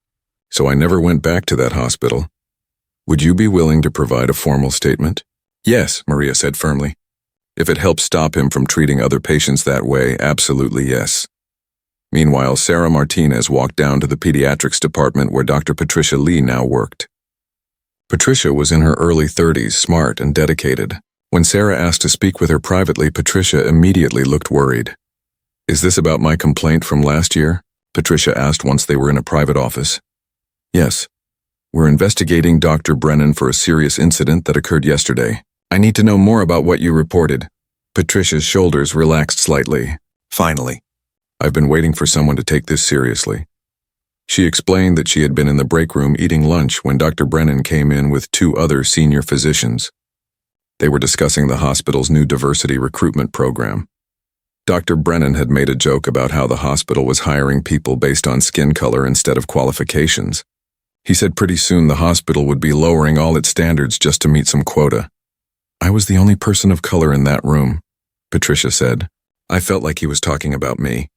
So I never went back to that hospital. Would you be willing to provide a formal statement? Yes, Maria said firmly. If it helps stop him from treating other patients that way, absolutely yes. Meanwhile, Sarah Martinez walked down to the pediatrics department where Dr. Patricia Lee now worked. Patricia was in her early 30s, smart and dedicated. When Sarah asked to speak with her privately, Patricia immediately looked worried. Is this about my complaint from last year? Patricia asked once they were in a private office. Yes. We're investigating Dr. Brennan for a serious incident that occurred yesterday. I need to know more about what you reported. Patricia's shoulders relaxed slightly. Finally. I've been waiting for someone to take this seriously. She explained that she had been in the break room eating lunch when Dr. Brennan came in with 2 other senior physicians. They were discussing the hospital's new diversity recruitment program. Dr. Brennan had made a joke about how the hospital was hiring people based on skin color instead of qualifications. He said pretty soon the hospital would be lowering all its standards just to meet some quota. I was the only person of color in that room, Patricia said. I felt like he was talking about me.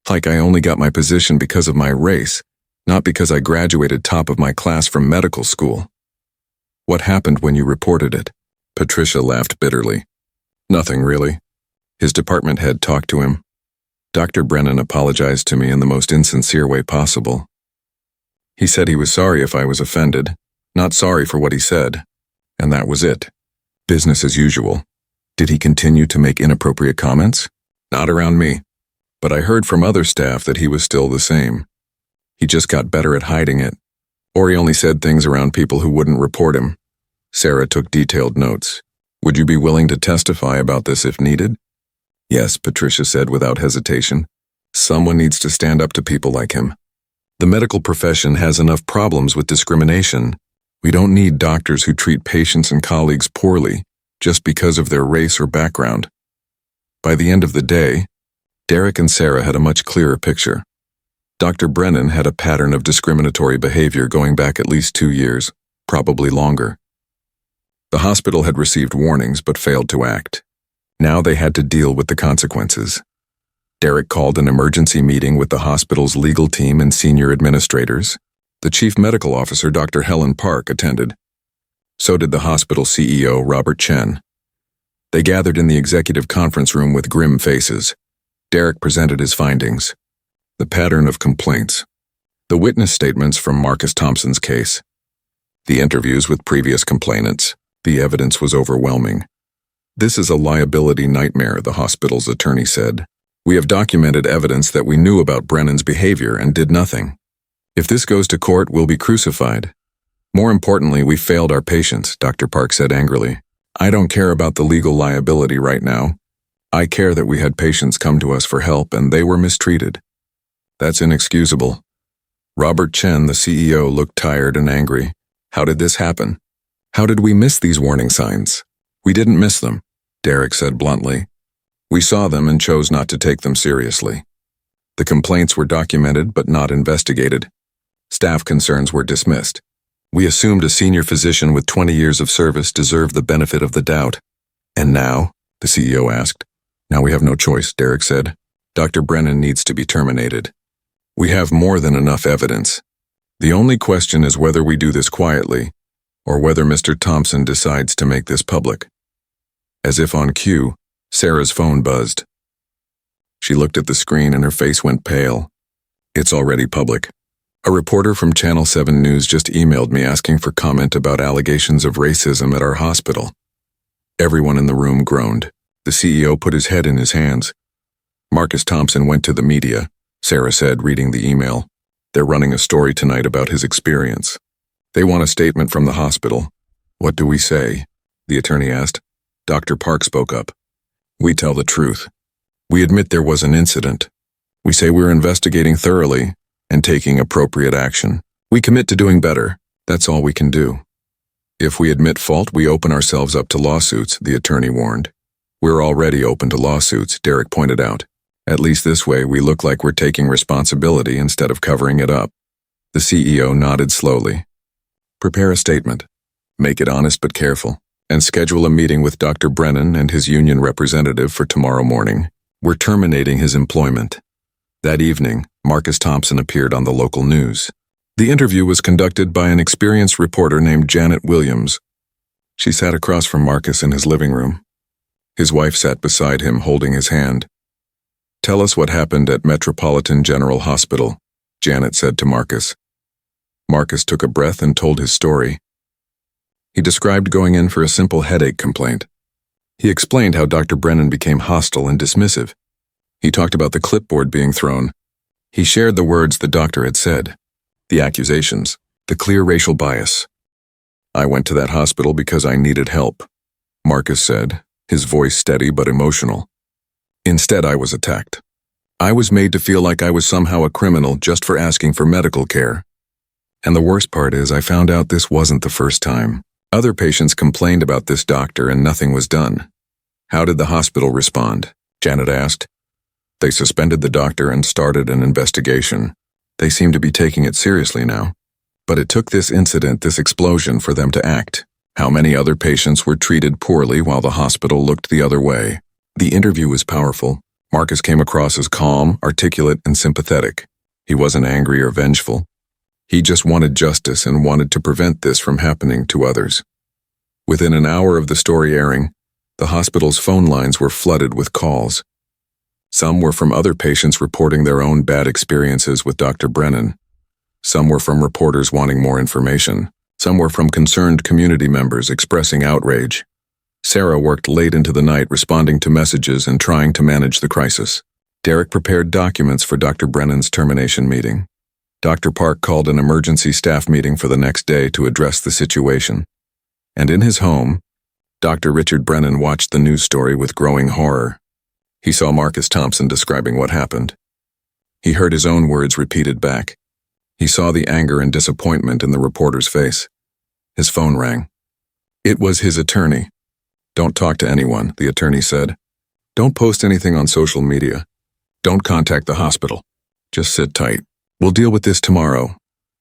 Like I only got my position because of my race, not because I graduated top of my class from medical school. What happened when you reported it? Patricia laughed bitterly. Nothing, really. His department head talked to him. Dr. Brennan apologized to me in the most insincere way possible. He said he was sorry if I was offended, not sorry for what he said. And that was it. Business as usual. Did he continue to make inappropriate comments? Not around me. But I heard from other staff that he was still the same. He just got better at hiding it. Or he only said things around people who wouldn't report him. Sarah took detailed notes. Would you be willing to testify about this if needed? Yes, Patricia said without hesitation. Someone needs to stand up to people like him. The medical profession has enough problems with discrimination. We don't need doctors who treat patients and colleagues poorly just because of their race or background. By the end of the day, Derek and Sarah had a much clearer picture. Dr. Brennan had a pattern of discriminatory behavior going back at least 2 years, probably longer. The hospital had received warnings but failed to act. Now they had to deal with the consequences. Derek called an emergency meeting with the hospital's legal team and senior administrators. The chief medical officer, Dr. Helen Park, attended. So did the hospital CEO, Robert Chen. They gathered in the executive conference room with grim faces. Derek presented his findings. The pattern of complaints. The witness statements from Marcus Thompson's case. The interviews with previous complainants. The evidence was overwhelming. This is a liability nightmare, the hospital's attorney said. We have documented evidence that we knew about Brennan's behavior and did nothing. If this goes to court, we'll be crucified. More importantly, we failed our patients, Dr. Park said angrily. I don't care about the legal liability right now. I care that we had patients come to us for help and they were mistreated. That's inexcusable. Robert Chen, the CEO, looked tired and angry. How did this happen? How did we miss these warning signs? We didn't miss them, Derek said bluntly. We saw them and chose not to take them seriously. The complaints were documented but not investigated. Staff concerns were dismissed. We assumed a senior physician with 20 years of service deserved the benefit of the doubt. And now? The CEO asked. Now we have no choice, Derek said. Dr. Brennan needs to be terminated. We have more than enough evidence. The only question is whether we do this quietly, or whether Mr. Thompson decides to make this public. As if on cue, Sarah's phone buzzed. She looked at the screen and her face went pale. It's already public. A reporter from Channel 7 News just emailed me asking for comment about allegations of racism at our hospital. Everyone in the room groaned. The CEO put his head in his hands. Marcus Thompson went to the media, Sarah said, reading the email. They're running a story tonight about his experience. They want a statement from the hospital. What do we say? The attorney asked. Dr. Park spoke up. We tell the truth. We admit there was an incident. We say we're investigating thoroughly and taking appropriate action. We commit to doing better. That's all we can do. If we admit fault, we open ourselves up to lawsuits, the attorney warned. We're already open to lawsuits, Derek pointed out. At least this way we look like we're taking responsibility instead of covering it up. The CEO nodded slowly. Prepare a statement. Make it honest but careful. And schedule a meeting with Dr. Brennan and his union representative for tomorrow morning. We're terminating his employment. That evening, Marcus Thompson appeared on the local news. The interview was conducted by an experienced reporter named Janet Williams. She sat across from Marcus in his living room. His wife sat beside him, holding his hand. Tell us what happened at Metropolitan General Hospital, Janet said to Marcus. Marcus took a breath and told his story. He described going in for a simple headache complaint. He explained how Dr. Brennan became hostile and dismissive. He talked about the clipboard being thrown. He shared the words the doctor had said, the accusations, the clear racial bias. I went to that hospital because I needed help, Marcus said, his voice steady but emotional. Instead, I was attacked. I was made to feel like I was somehow a criminal just for asking for medical care. And the worst part is I found out this wasn't the first time. Other patients complained about this doctor and nothing was done. How did the hospital respond? Janet asked. They suspended the doctor and started an investigation. They seem to be taking it seriously now. But it took this incident, this explosion, for them to act. How many other patients were treated poorly while the hospital looked the other way? The interview was powerful, Marcus came across as calm, articulate, and sympathetic. He wasn't angry or vengeful. He just wanted justice and wanted to prevent this from happening to others. Within an hour of the story airing, the hospital's phone lines were flooded with calls. Some were from other patients reporting their own bad experiences with Dr. Brennan. Some were from reporters wanting more information. Some were from concerned community members expressing outrage. Sarah worked late into the night responding to messages and trying to manage the crisis. Derek prepared documents for Dr. Brennan's termination meeting. Dr. Park called an emergency staff meeting for the next day to address the situation. And in his home, Dr. Richard Brennan watched the news story with growing horror. He saw Marcus Thompson describing what happened. He heard his own words repeated back. He saw the anger and disappointment in the reporter's face. His phone rang. It was his attorney. "Don't talk to anyone," the attorney said. "Don't post anything on social media. Don't contact the hospital. Just sit tight. We'll deal with this tomorrow."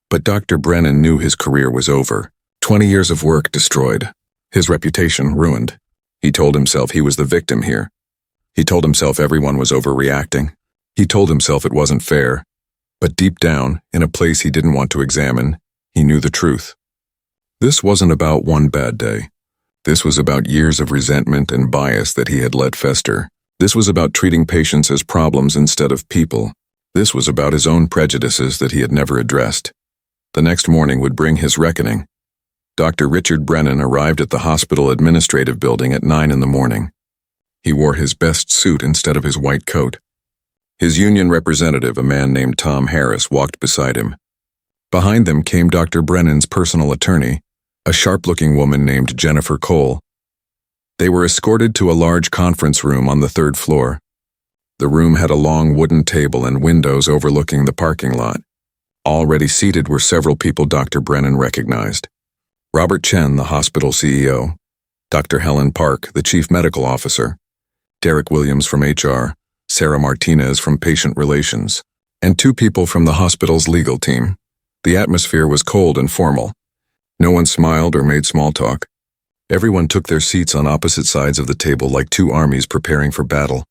But Dr. Brennan knew his career was over. 20 years of work destroyed. His reputation ruined. He told himself he was the victim here. He told himself everyone was overreacting. He told himself it wasn't fair. But deep down, in a place he didn't want to examine, he knew the truth. This wasn't about one bad day. This was about years of resentment and bias that he had let fester. This was about treating patients as problems instead of people. This was about his own prejudices that he had never addressed. The next morning would bring his reckoning. Dr. Richard Brennan arrived at the hospital administrative building at 9 in the morning. He wore his best suit instead of his white coat. His union representative, a man named Tom Harris, walked beside him. Behind them came Dr. Brennan's personal attorney, a sharp-looking woman named Jennifer Cole. They were escorted to a large conference room on the 3rd floor. The room had a long wooden table and windows overlooking the parking lot. Already seated were several people Dr. Brennan recognized. Robert Chen, the hospital CEO, Dr. Helen Park, the chief medical officer, Derek Williams from HR, Sarah Martinez from patient relations, and 2 people from the hospital's legal team. The atmosphere was cold and formal. No one smiled or made small talk. Everyone took their seats on opposite sides of the table like 2 armies preparing for battle.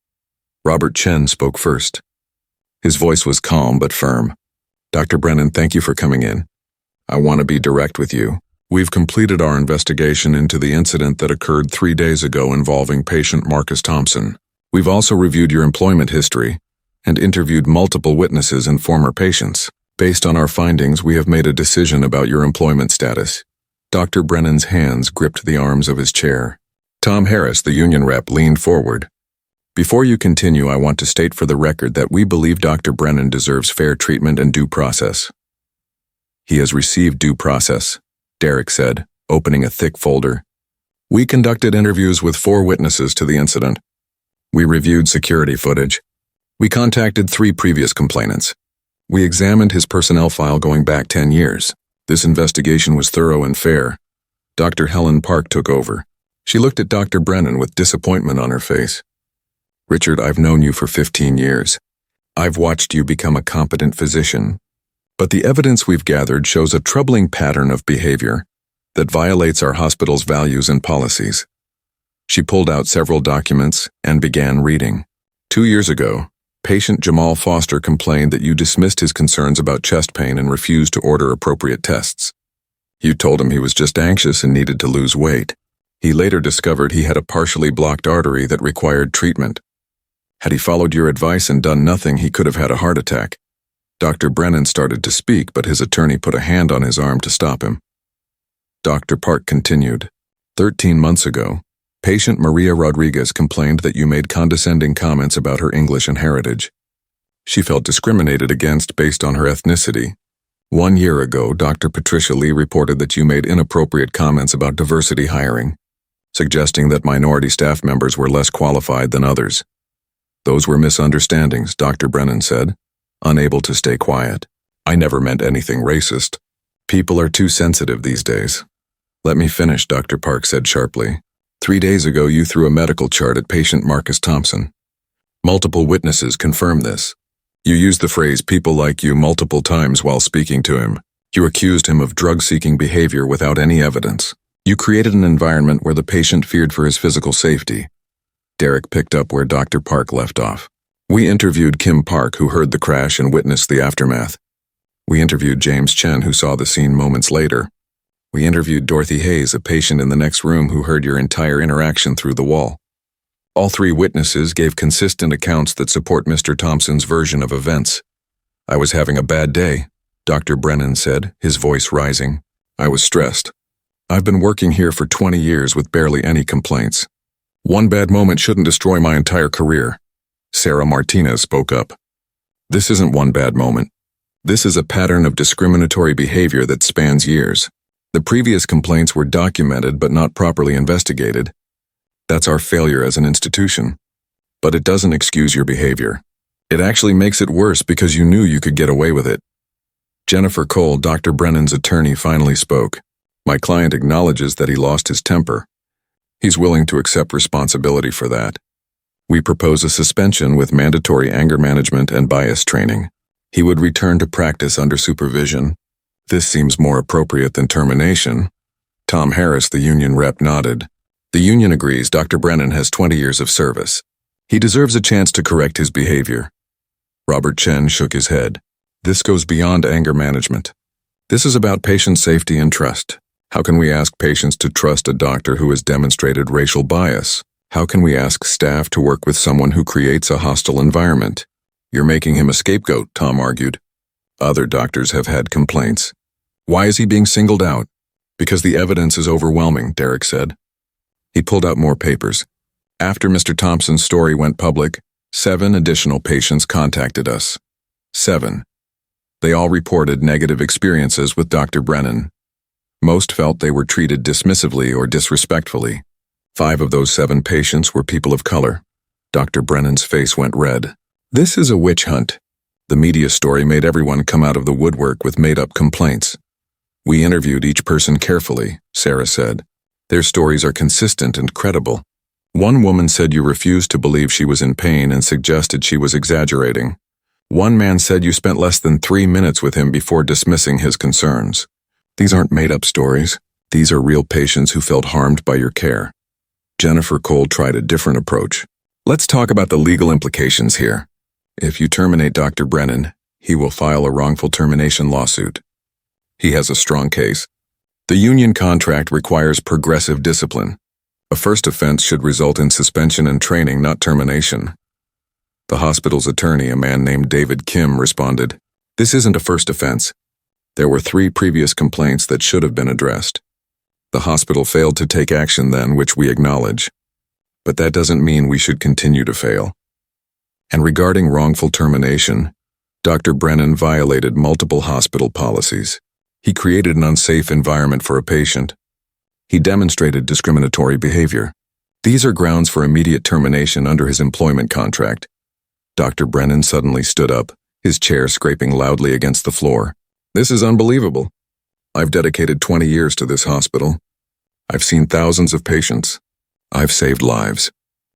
Robert Chen spoke first. His voice was calm but firm. "Dr. Brennan, thank you for coming in. I want to be direct with you. We've completed our investigation into the incident that occurred 3 days ago involving patient Marcus Thompson. We've also reviewed your employment history and interviewed multiple witnesses and former patients. Based on our findings, we have made a decision about your employment status." Dr. Brennan's hands gripped the arms of his chair. Tom Harris, the union rep, leaned forward. "Before you continue, I want to state for the record that we believe Dr. Brennan deserves fair treatment and due process." "He has received due process," Derek said, opening a thick folder. "We conducted interviews with 4 witnesses to the incident. We reviewed security footage. We contacted 3 previous complainants. We examined his personnel file going back 10 years. This investigation was thorough and fair." Dr. Helen Park took over. She looked at Dr. Brennan with disappointment on her face. "Richard, I've known you for 15 years. I've watched you become a competent physician. But the evidence we've gathered shows a troubling pattern of behavior that violates our hospital's values and policies." She pulled out several documents and began reading. 2 years ago, patient Jamal Foster complained that you dismissed his concerns about chest pain and refused to order appropriate tests. You told him he was just anxious and needed to lose weight. He later discovered he had a partially blocked artery that required treatment. Had he followed your advice and done nothing, he could have had a heart attack. Dr. Brennan started to speak, but his attorney put a hand on his arm to stop him. Dr. Park continued. 13 months ago, patient Maria Rodriguez complained that you made condescending comments about her English and heritage. She felt discriminated against based on her ethnicity. 1 year ago, Dr. Patricia Lee reported that you made inappropriate comments about diversity hiring, suggesting that minority staff members were less qualified than others. Those were misunderstandings, Dr. Brennan said, unable to stay quiet. I never meant anything racist. People are too sensitive these days. Let me finish, Dr. Park said sharply. 3 days ago, you threw a medical chart at patient Marcus Thompson. Multiple witnesses confirm this. You used the phrase people like you multiple times while speaking to him. You accused him of drug-seeking behavior without any evidence. You created an environment where the patient feared for his physical safety. Derek picked up where Dr. Park left off. We interviewed Kim Park, who heard the crash and witnessed the aftermath. We interviewed James Chen, who saw the scene moments later. We interviewed Dorothy Hayes, a patient in the next room who heard your entire interaction through the wall. All three witnesses gave consistent accounts that support Mr. Thompson's version of events. "I was having a bad day," Dr. Brennan said, his voice rising. "I was stressed. I've been working here for 20 years with barely any complaints. One bad moment shouldn't destroy my entire career." Sarah Martinez spoke up. "This isn't one bad moment. This is a pattern of discriminatory behavior that spans years. The previous complaints were documented but not properly investigated. That's our failure as an institution. But it doesn't excuse your behavior. It actually makes it worse because you knew you could get away with it." Jennifer Cole, Dr. Brennan's attorney, finally spoke. "My client acknowledges that he lost his temper. He's willing to accept responsibility for that. We propose a suspension with mandatory anger management and bias training. He would return to practice under supervision. This seems more appropriate than termination." Tom Harris, the union rep, nodded. "The union agrees Dr. Brennan has 20 years of service. He deserves a chance to correct his behavior." Robert Chen shook his head. "This goes beyond anger management. This is about patient safety and trust. How can we ask patients to trust a doctor who has demonstrated racial bias? How can we ask staff to work with someone who creates a hostile environment?" "You're making him a scapegoat," Tom argued. "Other doctors have had complaints. Why is he being singled out?" "Because the evidence is overwhelming," Derek said. He pulled out more papers. "After Mr. Thompson's story went public, 7 additional patients contacted us. 7. They all reported negative experiences with Dr. Brennan. Most felt they were treated dismissively or disrespectfully. 5 of those 7 patients were people of color." Dr. Brennan's face went red. "This is a witch hunt. The media story made everyone come out of the woodwork with made-up complaints. We interviewed each person carefully," Sarah said. "Their stories are consistent and credible. One woman said you refused to believe she was in pain and suggested she was exaggerating. One man said you spent less than 3 minutes with him before dismissing his concerns. These aren't made-up stories. These are real patients who felt harmed by your care." Jennifer Cole tried a different approach. "Let's talk about the legal implications here. If you terminate Dr. Brennan, he will file a wrongful termination lawsuit. He has a strong case. The union contract requires progressive discipline. A first offense should result in suspension and training, not termination." The hospital's attorney, a man named David Kim, responded, "This isn't a first offense. There were 3 previous complaints that should have been addressed. The hospital failed to take action then, which we acknowledge. But that doesn't mean we should continue to fail. And regarding wrongful termination, Dr. Brennan violated multiple hospital policies. He created an unsafe environment for a patient. He demonstrated discriminatory behavior. These are grounds for immediate termination under his employment contract." Dr. Brennan suddenly stood up, his chair scraping loudly against the floor. "This is unbelievable. I've dedicated 20 years to this hospital. I've seen thousands of patients. I've saved lives.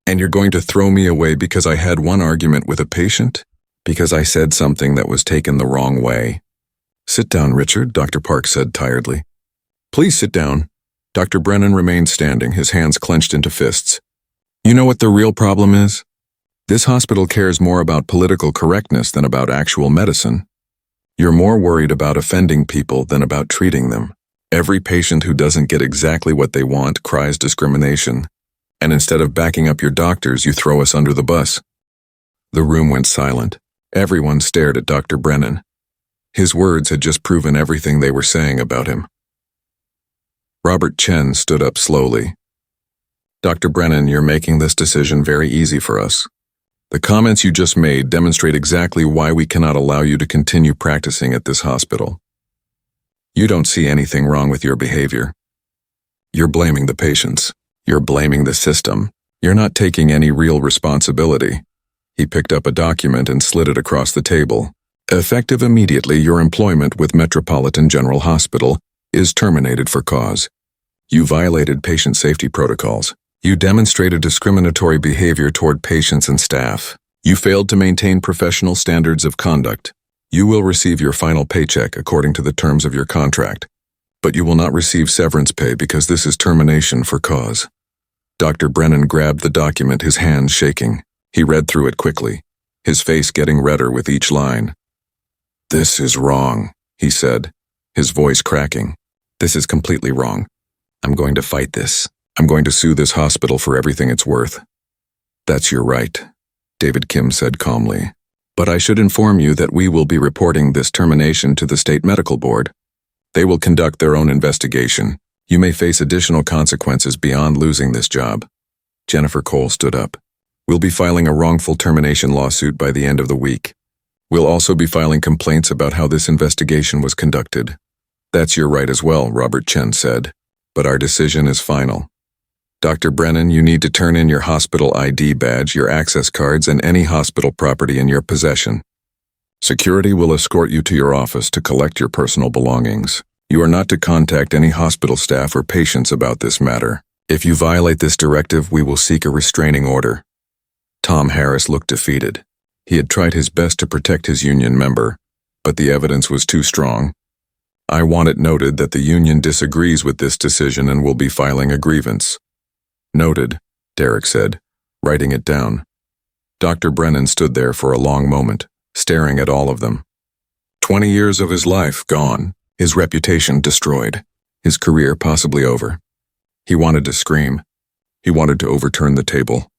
And you're going to throw me away because I had one argument with a patient? Because I said something that was taken the wrong way?" "Sit down, Richard," Dr. Park said tiredly. "Please sit down." Dr. Brennan remained standing, his hands clenched into fists. "You know what the real problem is? This hospital cares more about political correctness than about actual medicine. You're more worried about offending people than about treating them. Every patient who doesn't get exactly what they want cries discrimination. And instead of backing up your doctors, you throw us under the bus." The room went silent. Everyone stared at Dr. Brennan. His words had just proven everything they were saying about him. Robert Chen stood up slowly. "Dr. Brennan, you're making this decision very easy for us. The comments you just made demonstrate exactly why we cannot allow you to continue practicing at this hospital. You don't see anything wrong with your behavior. You're blaming the patients. You're blaming the system. You're not taking any real responsibility." He picked up a document and slid it across the table. "Effective immediately, your employment with Metropolitan General Hospital is terminated for cause. You violated patient safety protocols. You demonstrated discriminatory behavior toward patients and staff. You failed to maintain professional standards of conduct. You will receive your final paycheck according to the terms of your contract, but you will not receive severance pay because this is termination for cause." Dr. Brennan grabbed the document, his hands shaking. He read through it quickly, his face getting redder with each line. "This is wrong," he said, his voice cracking. "This is completely wrong. I'm going to fight this. I'm going to sue this hospital for everything it's worth." "That's your right," David Kim said calmly. "But I should inform you that we will be reporting this termination to the state medical board. They will conduct their own investigation. You may face additional consequences beyond losing this job." Jennifer Cole stood up. "We'll be filing a wrongful termination lawsuit by the end of the week. We'll also be filing complaints about how this investigation was conducted." "That's your right as well," Robert Chen said. "But our decision is final. Dr. Brennan, you need to turn in your hospital ID badge, your access cards, and any hospital property in your possession. Security will escort you to your office to collect your personal belongings. You are not to contact any hospital staff or patients about this matter. If you violate this directive, we will seek a restraining order." Tom Harris looked defeated. He had tried his best to protect his union member, but the evidence was too strong. "I want it noted that the union disagrees with this decision and will be filing a grievance." "Noted," Derek said, writing it down. Dr. Brennan stood there for a long moment, staring at all of them. 20 years of his life gone, his reputation destroyed, his career possibly over. He wanted to scream. He wanted to overturn the table.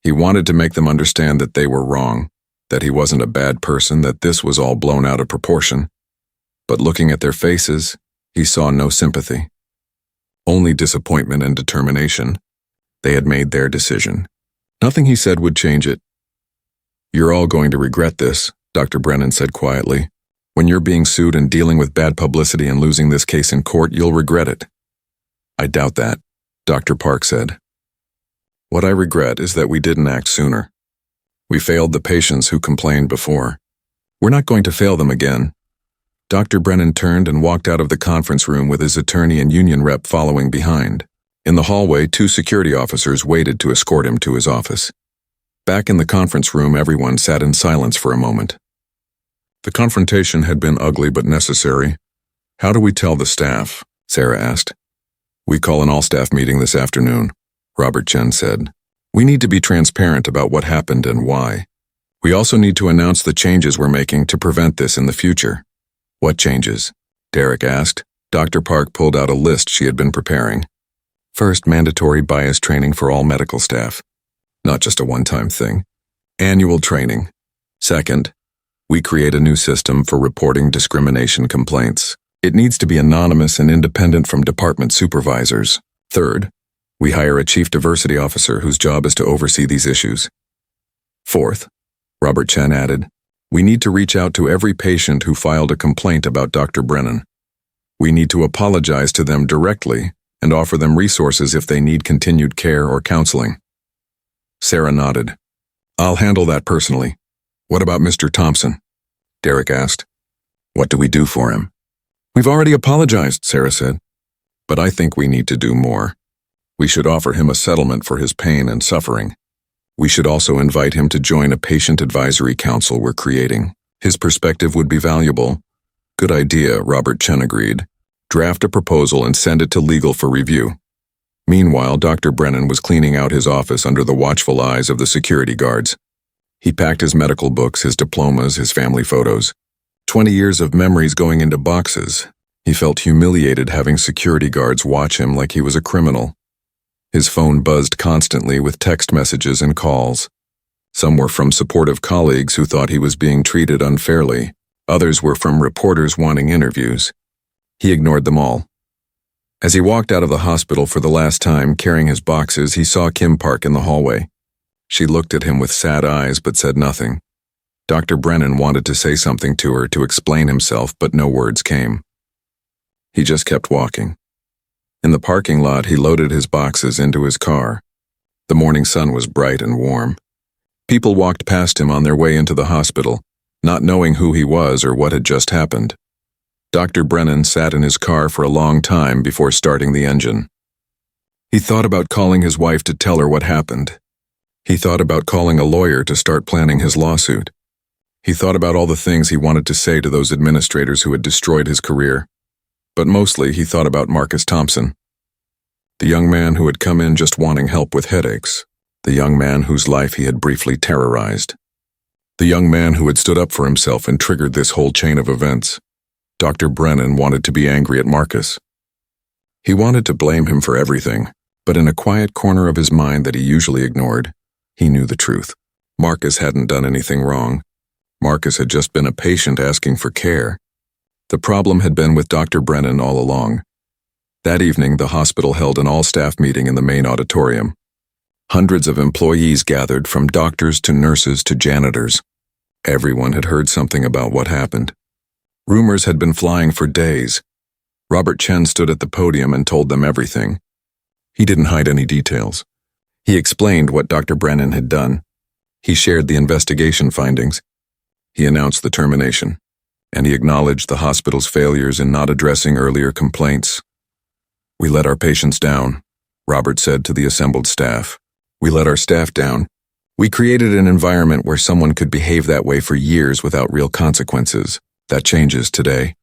He wanted to make them understand that they were wrong, that he wasn't a bad person, that this was all blown out of proportion. But looking at their faces, he saw no sympathy. Only disappointment and determination. They had made their decision. Nothing he said would change it. "You're all going to regret this," Dr. Brennan said quietly. "When you're being sued and dealing with bad publicity and losing this case in court, you'll regret it." "I doubt that," Dr. Park said. "What I regret is that we didn't act sooner. We failed the patients who complained before. We're not going to fail them again." Dr. Brennan turned and walked out of the conference room with his attorney and union rep following behind. In the hallway, 2 security officers waited to escort him to his office. Back in the conference room, everyone sat in silence for a moment. The confrontation had been ugly but necessary. "How do we tell the staff?" Sarah asked. "We call an all-staff meeting this afternoon," Robert Chen said. "We need to be transparent about what happened and why. We also need to announce the changes we're making to prevent this in the future." "What changes?" Derek asked. Dr. Park pulled out a list she had been preparing. "First, mandatory bias training for all medical staff. Not just a one-time thing. Annual training. Second, we create a new system for reporting discrimination complaints. It needs to be anonymous and independent from department supervisors. Third, we hire a chief diversity officer whose job is to oversee these issues. Fourth," Robert Chen added, "we need to reach out to every patient who filed a complaint about Dr. Brennan. We need to apologize to them directly and offer them resources if they need continued care or counseling." Sarah nodded. "I'll handle that personally. What about Mr. Thompson?" Derek asked. "What do we do for him?" "We've already apologized," Sarah said. "But I think we need to do more. We should offer him a settlement for his pain and suffering. We should also invite him to join a patient advisory council we're creating. His perspective would be valuable." "Good idea," Robert Chen agreed. "Draft a proposal and send it to legal for review." Meanwhile, Dr. Brennan was cleaning out his office under the watchful eyes of the security guards. He packed his medical books, his diplomas, his family photos. 20 years of memories going into boxes. He felt humiliated having security guards watch him like he was a criminal. His phone buzzed constantly with text messages and calls. Some were from supportive colleagues who thought he was being treated unfairly. Others were from reporters wanting interviews. He ignored them all. As he walked out of the hospital for the last time, carrying his boxes, he saw Kim Park in the hallway. She looked at him with sad eyes but said nothing. Dr. Brennan wanted to say something to her, to explain himself, but no words came. He just kept walking. In the parking lot, he loaded his boxes into his car. The morning sun was bright and warm. People walked past him on their way into the hospital, not knowing who he was or what had just happened. Dr. Brennan sat in his car for a long time before starting the engine. He thought about calling his wife to tell her what happened. He thought about calling a lawyer to start planning his lawsuit. He thought about all the things he wanted to say to those administrators who had destroyed his career. But mostly he thought about Marcus Thompson, the young man who had come in just wanting help with headaches, the young man whose life he had briefly terrorized. The young man who had stood up for himself and triggered this whole chain of events. Dr. Brennan wanted to be angry at Marcus. He wanted to blame him for everything, but in a quiet corner of his mind that he usually ignored, he knew the truth. Marcus hadn't done anything wrong. Marcus had just been a patient asking for care. The problem had been with Dr. Brennan all along. That evening, the hospital held an all-staff meeting in the main auditorium. Hundreds of employees gathered, from doctors to nurses to janitors. Everyone had heard something about what happened. Rumors had been flying for days. Robert Chen stood at the podium and told them everything. He didn't hide any details. He explained what Dr. Brennan had done. He shared the investigation findings. He announced the termination, and he acknowledged the hospital's failures in not addressing earlier complaints. "We let our patients down," Robert said to the assembled staff. "We let our staff down. We created an environment where someone could behave that way for years without real consequences. That changes today."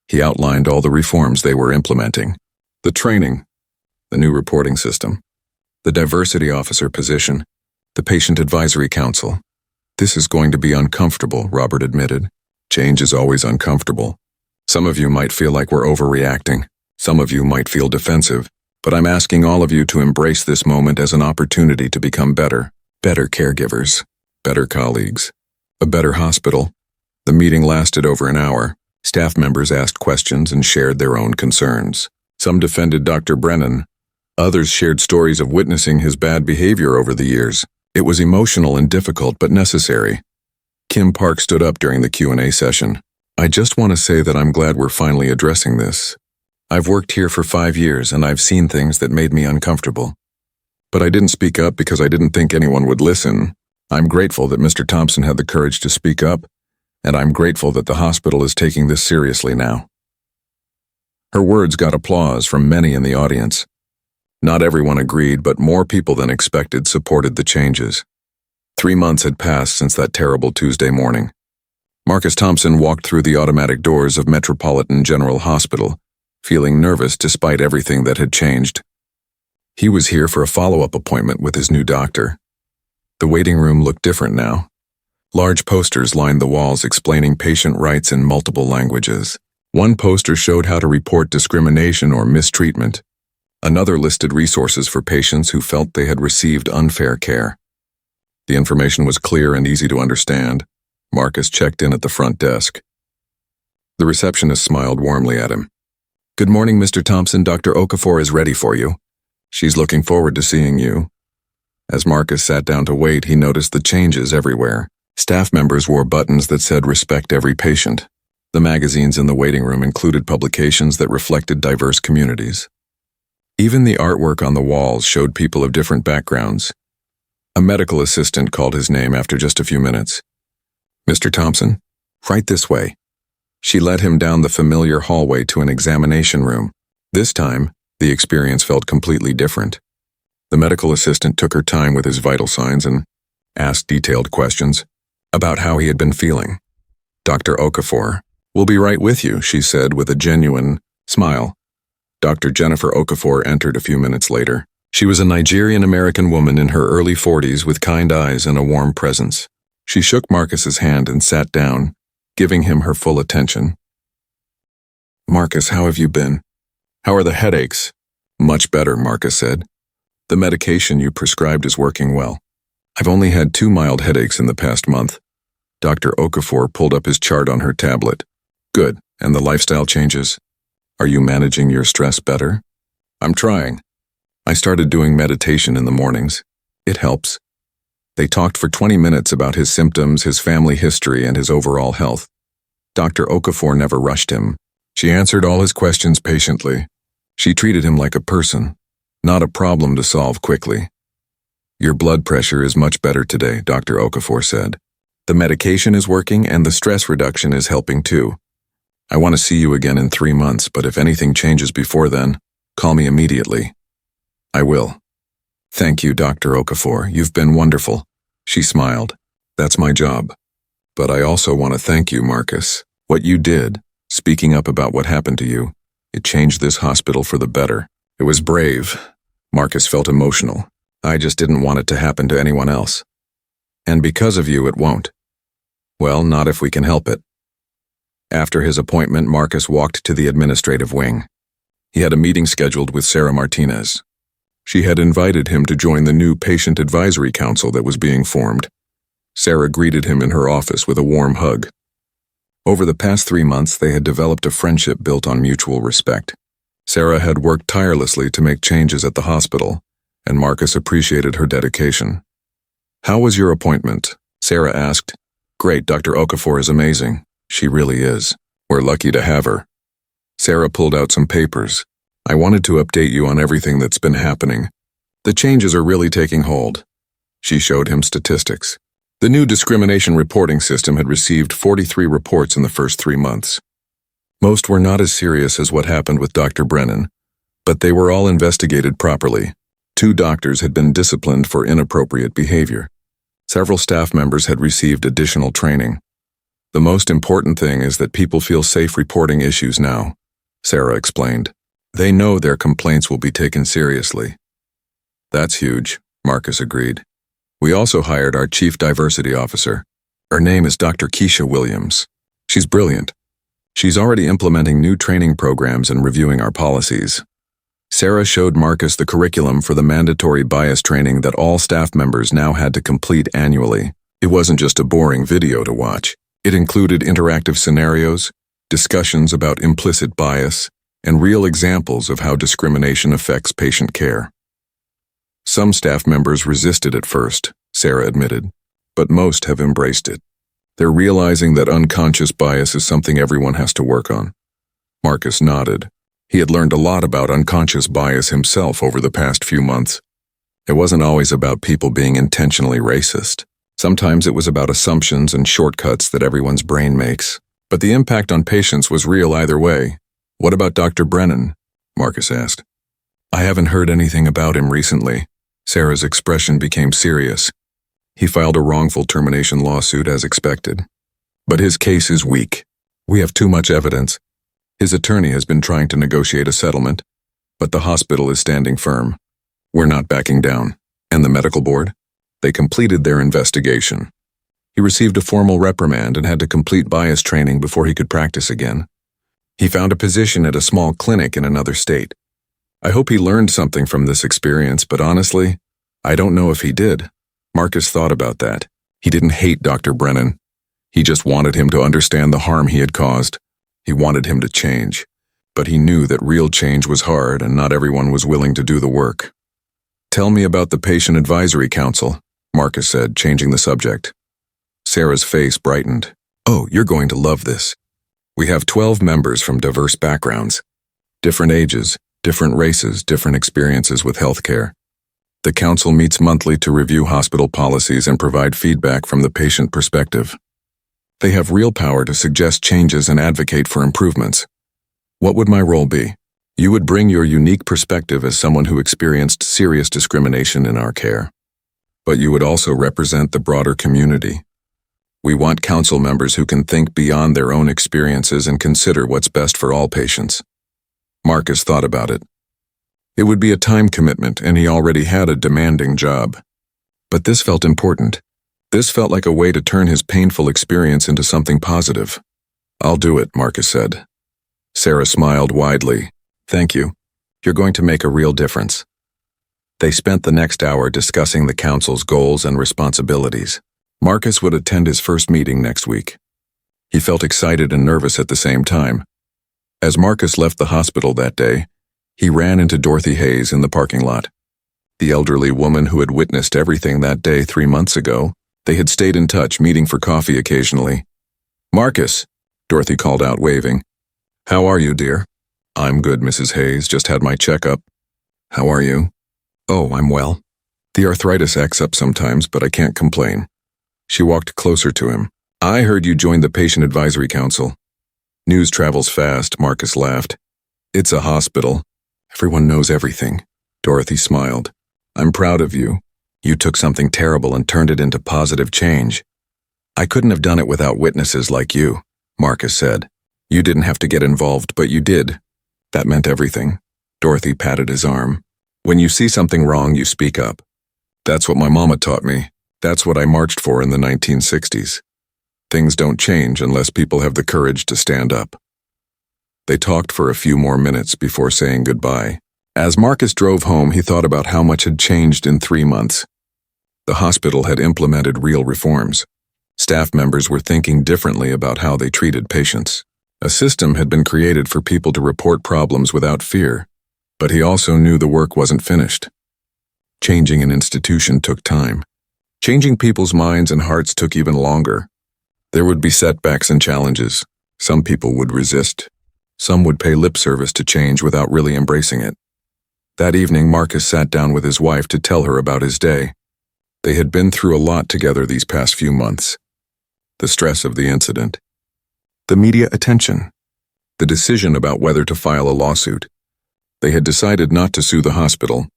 He outlined all the reforms they were implementing. The training, the new reporting system, the diversity officer position, the patient advisory council. "This is going to be uncomfortable," Robert admitted. "Change is always uncomfortable. Some of you might feel like we're overreacting. Some of you might feel defensive. But I'm asking all of you to embrace this moment as an opportunity to become better caregivers, better colleagues, a better hospital." The meeting lasted over an hour. Staff members asked questions and shared their own concerns. Some defended Dr. Brennan. Others shared stories of witnessing his bad behavior over the years. It was emotional and difficult, but necessary. Kim Park stood up during the Q&A session. "I just want to say that I'm glad we're finally addressing this. I've worked here for 5 years and I've seen things that made me uncomfortable. But I didn't speak up because I didn't think anyone would listen. I'm grateful that Mr. Thompson had the courage to speak up, and I'm grateful that the hospital is taking this seriously now." Her words got applause from many in the audience. Not everyone agreed, but more people than expected supported the changes. 3 months had passed since that terrible Tuesday morning. Marcus Thompson walked through the automatic doors of Metropolitan General Hospital, feeling nervous despite everything that had changed. He was here for a follow-up appointment with his new doctor. The waiting room looked different now. Large posters lined the walls explaining patient rights in multiple languages. One poster showed how to report discrimination or mistreatment. Another listed resources for patients who felt they had received unfair care. The information was clear and easy to understand. Marcus checked in at the front desk. The receptionist smiled warmly at him. "Good morning, Mr. Thompson. Dr. Okafor is ready for you. She's looking forward to seeing you." As Marcus sat down to wait, he noticed the changes everywhere. Staff members wore buttons that said "Respect every patient." The magazines in the waiting room included publications that reflected diverse communities. Even the artwork on the walls showed people of different backgrounds. A medical assistant called his name after just a few minutes. "Mr. Thompson, right this way." She led him down the familiar hallway to an examination room. This time, the experience felt completely different. The medical assistant took her time with his vital signs and asked detailed questions about how he had been feeling. "Dr. Okafor will be right with you," she said with a genuine smile. Dr. Jennifer Okafor entered a few minutes later. She was a Nigerian-American woman in her early 40s with kind eyes and a warm presence. She shook Marcus's hand and sat down, giving him her full attention. "Marcus, how have you been? How are the headaches?" "Much better," Marcus said. "The medication you prescribed is working well. I've only had 2 mild headaches in the past month." Dr. Okafor pulled up his chart on her tablet. "Good. And the lifestyle changes? Are you managing your stress better?" "I'm trying. I started doing meditation in the mornings. It helps." They talked for 20 minutes about his symptoms, his family history, and his overall health. Dr. Okafor never rushed him. She answered all his questions patiently. She treated him like a person, not a problem to solve quickly. "Your blood pressure is much better today," Dr. Okafor said. "The medication is working and the stress reduction is helping too. I want to see you again in 3 months, but if anything changes before then, call me immediately." "I will." "Thank you, Dr. Okafor. You've been wonderful." She smiled. "That's my job. But I also want to thank you, Marcus. What you did, speaking up about what happened to you, it changed this hospital for the better. It was brave." Marcus felt emotional. "I just didn't want it to happen to anyone else. And because of you, it won't." Well, not if we can help it. After his appointment, Marcus walked to the administrative wing. He had a meeting scheduled with Sarah Martinez. She had invited him to join the new patient advisory council that was being formed. Sarah greeted him in her office with a warm hug. Over the past 3 months, they had developed a friendship built on mutual respect. Sarah had worked tirelessly to make changes at the hospital, and Marcus appreciated her dedication. "How was your appointment?" Sarah asked. "Great, Dr. Okafor is amazing. She really is. We're lucky to have her." Sarah pulled out some papers. "I wanted to update you on everything that's been happening. The changes are really taking hold." She showed him statistics. The new discrimination reporting system had received 43 reports in the first 3 months. Most were not as serious as what happened with Dr. Brennan, but they were all investigated properly. 2 doctors had been disciplined for inappropriate behavior. Several staff members had received additional training. "The most important thing is that people feel safe reporting issues now," Sarah explained. "They know their complaints will be taken seriously." "That's huge," Marcus agreed. "We also hired our chief diversity officer. Her name is Dr. Keisha Williams. She's brilliant. She's already implementing new training programs and reviewing our policies." Sarah showed Marcus the curriculum for the mandatory bias training that all staff members now had to complete annually. It wasn't just a boring video to watch. It included interactive scenarios, discussions about implicit bias, and real examples of how discrimination affects patient care. Some staff members resisted at first, Sarah admitted, but most have embraced it. They're realizing that unconscious bias is something everyone has to work on. Marcus nodded. He had learned a lot about unconscious bias himself over the past few months. It wasn't always about people being intentionally racist. Sometimes it was about assumptions and shortcuts that everyone's brain makes. But the impact on patients was real either way. "What about Dr. Brennan?" Marcus asked. "I haven't heard anything about him recently." Sarah's expression became serious. "He filed a wrongful termination lawsuit as expected. But his case is weak. We have too much evidence. His attorney has been trying to negotiate a settlement, but the hospital is standing firm. We're not backing down." "And the medical board?" "They completed their investigation. He received a formal reprimand and had to complete bias training before he could practice again. He found a position at a small clinic in another state. I hope he learned something from this experience, but honestly, I don't know if he did." Marcus thought about that. He didn't hate Dr. Brennan. He just wanted him to understand the harm he had caused. He wanted him to change. But he knew that real change was hard and not everyone was willing to do the work. "Tell me about the Patient Advisory Council," Marcus said, changing the subject. Sarah's face brightened. "Oh, you're going to love this. We have 12 members from diverse backgrounds. Different ages, different races, different experiences with healthcare. The council meets monthly to review hospital policies and provide feedback from the patient perspective. They have real power to suggest changes and advocate for improvements. What would my role be? You would bring your unique perspective as someone who experienced serious discrimination in our care. But you would also represent the broader community. We want council members who can think beyond their own experiences and consider what's best for all patients." Marcus thought about it. It would be a time commitment, and he already had a demanding job. But this felt important. This felt like a way to turn his painful experience into something positive. "I'll do it," Marcus said. Sarah smiled widely. "Thank you. You're going to make a real difference." They spent the next hour discussing the council's goals and responsibilities. Marcus would attend his first meeting next week. He felt excited and nervous at the same time. As Marcus left the hospital that day, he ran into Dorothy Hayes in the parking lot. The elderly woman who had witnessed everything that day 3 months ago. They had stayed in touch, meeting for coffee occasionally. "Marcus," Dorothy called out, waving. "How are you, dear?" "I'm good, Mrs. Hayes. Just had my checkup." "How are you?" "Oh, I'm well. The arthritis acts up sometimes, but I can't complain." She walked closer to him. "I heard you joined the Patient Advisory Council." "News travels fast," Marcus laughed. "It's a hospital. Everyone knows everything." Dorothy smiled. "I'm proud of you. You took something terrible and turned it into positive change." "I couldn't have done it without witnesses like you," Marcus said. "You didn't have to get involved, but you did. That meant everything." Dorothy patted his arm. "When you see something wrong, you speak up. That's what my mama taught me. That's what I marched for in the 1960s. Things don't change unless people have the courage to stand up. They talked for a few more minutes before saying goodbye. As Marcus drove home, he thought about how much had changed in 3 months. The hospital had implemented real reforms. Staff members were thinking differently about how they treated patients. A system had been created for people to report problems without fear, but he also knew the work wasn't finished. Changing an institution took time. Changing people's minds and hearts took even longer. There would be setbacks and challenges. Some people would resist. Some would pay lip service to change without really embracing it. That evening, Marcus sat down with his wife to tell her about his day. They had been through a lot together these past few months. The stress of the incident, the media attention, the decision about whether to file a lawsuit. They had decided not to sue the hospital.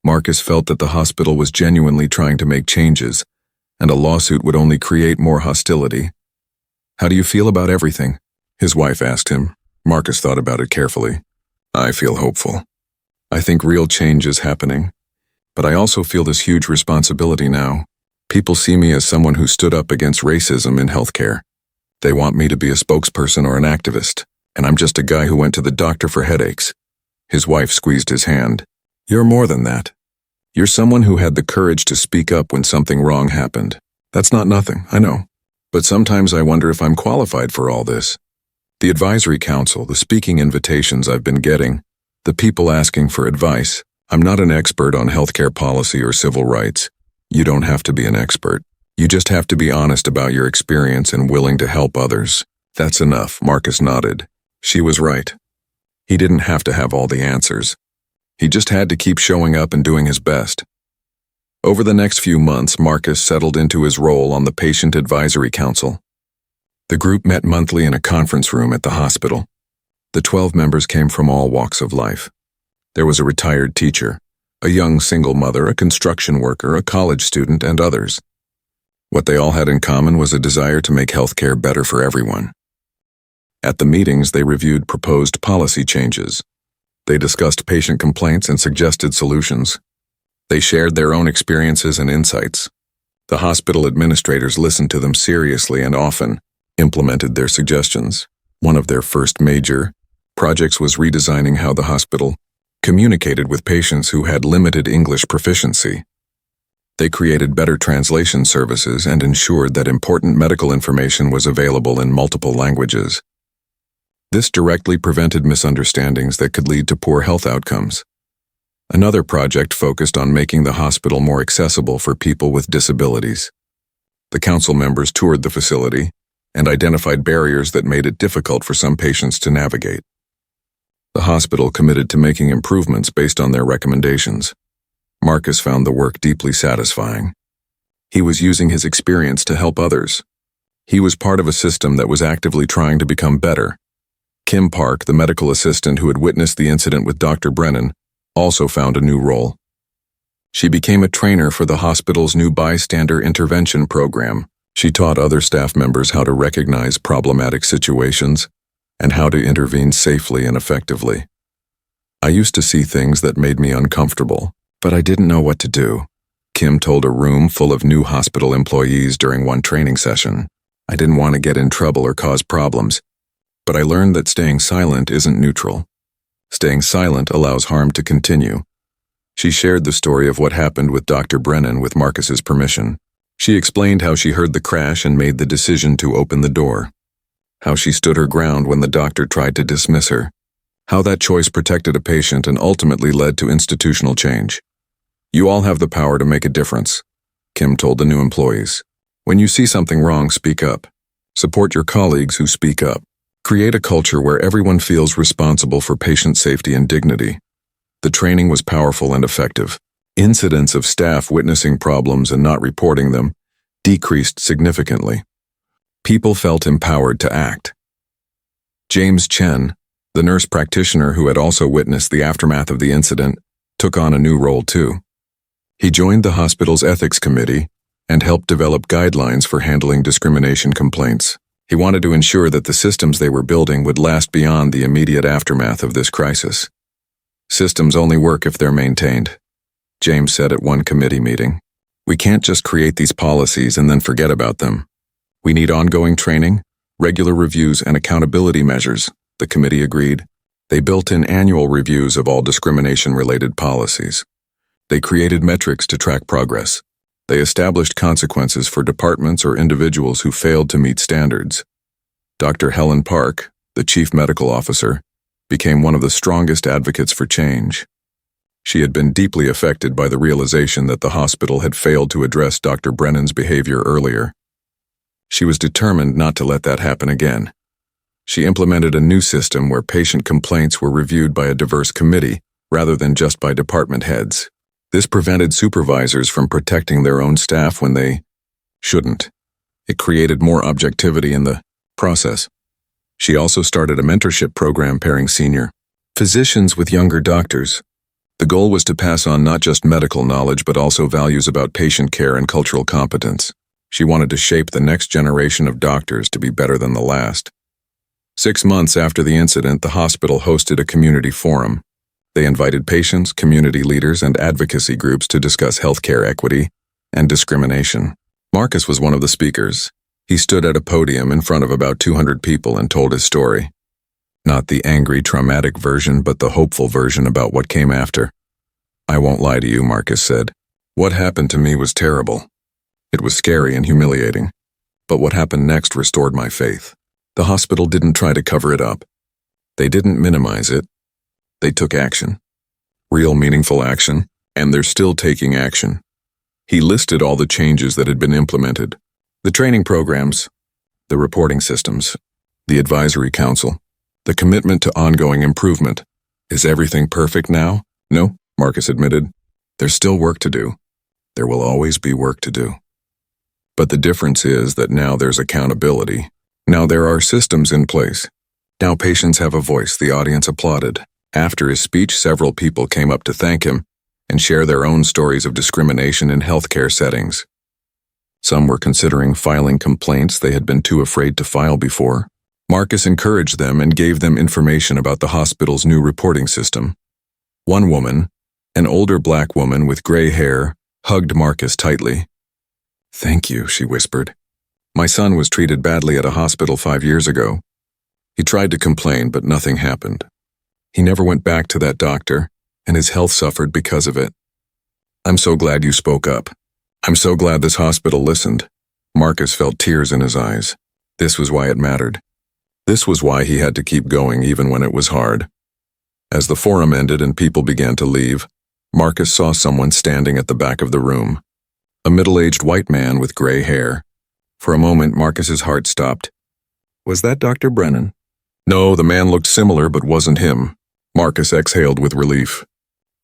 Marcus felt that the hospital was genuinely trying to make changes, and a lawsuit would only create more hostility. "How do you feel about everything?" his wife asked him. Marcus thought about it carefully. "I feel hopeful. I think real change is happening. But I also feel this huge responsibility now. People see me as someone who stood up against racism in healthcare. They want me to be a spokesperson or an activist, and I'm just a guy who went to the doctor for headaches." His wife squeezed his hand. "You're more than that. You're someone who had the courage to speak up when something wrong happened. That's not nothing, I know. But sometimes I wonder if I'm qualified for all this. The advisory council, the speaking invitations I've been getting, the people asking for advice. I'm not an expert on healthcare policy or civil rights. You don't have to be an expert. You just have to be honest about your experience and willing to help others." "That's enough," Marcus nodded. She was right. He didn't have to have all the answers. He just had to keep showing up and doing his best. Over the next few months, Marcus settled into his role on the Patient Advisory Council. The group met monthly in a conference room at the hospital. The 12 members came from all walks of life. There was a retired teacher, a young single mother, a construction worker, a college student, and others. What they all had in common was a desire to make healthcare better for everyone. At the meetings, they reviewed proposed policy changes. They discussed patient complaints and suggested solutions. They shared their own experiences and insights. The hospital administrators listened to them seriously and often implemented their suggestions. One of their first major projects was redesigning how the hospital communicated with patients who had limited English proficiency. They created better translation services and ensured that important medical information was available in multiple languages. This directly prevented misunderstandings that could lead to poor health outcomes. Another project focused on making the hospital more accessible for people with disabilities. The council members toured the facility and identified barriers that made it difficult for some patients to navigate. The hospital committed to making improvements based on their recommendations. Marcus found the work deeply satisfying. He was using his experience to help others. He was part of a system that was actively trying to become better. Kim Park, the medical assistant who had witnessed the incident with Dr. Brennan, also found a new role. She became a trainer for the hospital's new bystander intervention program. She taught other staff members how to recognize problematic situations and how to intervene safely and effectively. "I used to see things that made me uncomfortable, but I didn't know what to do," Kim told a room full of new hospital employees during one training session. "I didn't want to get in trouble or cause problems, but I learned that staying silent isn't neutral. Staying silent allows harm to continue." She shared the story of what happened with Dr. Brennan with Marcus's permission. She explained how she heard the crash and made the decision to open the door. How she stood her ground when the doctor tried to dismiss her. How that choice protected a patient and ultimately led to institutional change. "You all have the power to make a difference," Kim told the new employees. "When you see something wrong, speak up. Support your colleagues who speak up. Create a culture where everyone feels responsible for patient safety and dignity." The training was powerful and effective. Incidents of staff witnessing problems and not reporting them decreased significantly. People felt empowered to act. James Chen, the nurse practitioner who had also witnessed the aftermath of the incident, took on a new role too. He joined the hospital's ethics committee and helped develop guidelines for handling discrimination complaints. He wanted to ensure that the systems they were building would last beyond the immediate aftermath of this crisis. "Systems only work if they're maintained," James said at one committee meeting. "We can't just create these policies and then forget about them. We need ongoing training, regular reviews, and accountability measures, the committee agreed. They built in annual reviews of all discrimination-related policies. They created metrics to track progress. They established consequences for departments or individuals who failed to meet standards. Dr. Helen Park, the chief medical officer, became one of the strongest advocates for change. She had been deeply affected by the realization that the hospital had failed to address Dr. Brennan's behavior earlier. She was determined not to let that happen again. She implemented a new system where patient complaints were reviewed by a diverse committee rather than just by department heads. This prevented supervisors from protecting their own staff when they shouldn't. It created more objectivity in the process. She also started a mentorship program pairing senior physicians with younger doctors. The goal was to pass on not just medical knowledge but also values about patient care and cultural competence. She wanted to shape the next generation of doctors to be better than the last. 6 months after the incident, the hospital hosted a community forum. They invited patients, community leaders, and advocacy groups to discuss healthcare equity and discrimination. Marcus was one of the speakers. He stood at a podium in front of about 200 people and told his story. Not the angry, traumatic version, but the hopeful version about what came after. "I won't lie to you," Marcus said. "What happened to me was terrible. It was scary and humiliating. But what happened next restored my faith. The hospital didn't try to cover it up. They didn't minimize it. They took action. Real, meaningful action, and they're still taking action." He listed all the changes that had been implemented. The training programs, the reporting systems, the advisory council, the commitment to ongoing improvement. Is everything perfect now? No, Marcus admitted. There's still work to do. There will always be work to do. But the difference is that now there's accountability. Now there are systems in place. Now patients have a voice. The audience applauded. After his speech, several people came up to thank him and share their own stories of discrimination in healthcare settings. Some were considering filing complaints they had been too afraid to file before. Marcus encouraged them and gave them information about the hospital's new reporting system. One woman, an older black woman with gray hair, hugged Marcus tightly. "Thank you," she whispered. "My son was treated badly at a hospital 5 years ago. He tried to complain, but nothing happened. He never went back to that doctor, and his health suffered because of it. I'm so glad you spoke up. I'm so glad this hospital listened." Marcus felt tears in his eyes. This was why it mattered. This was why he had to keep going even when it was hard. As the forum ended and people began to leave, Marcus saw someone standing at the back of the room. A middle-aged white man with gray hair. For a moment, Marcus's heart stopped. Was that Dr. Brennan? No, the man looked similar but wasn't him. Marcus exhaled with relief.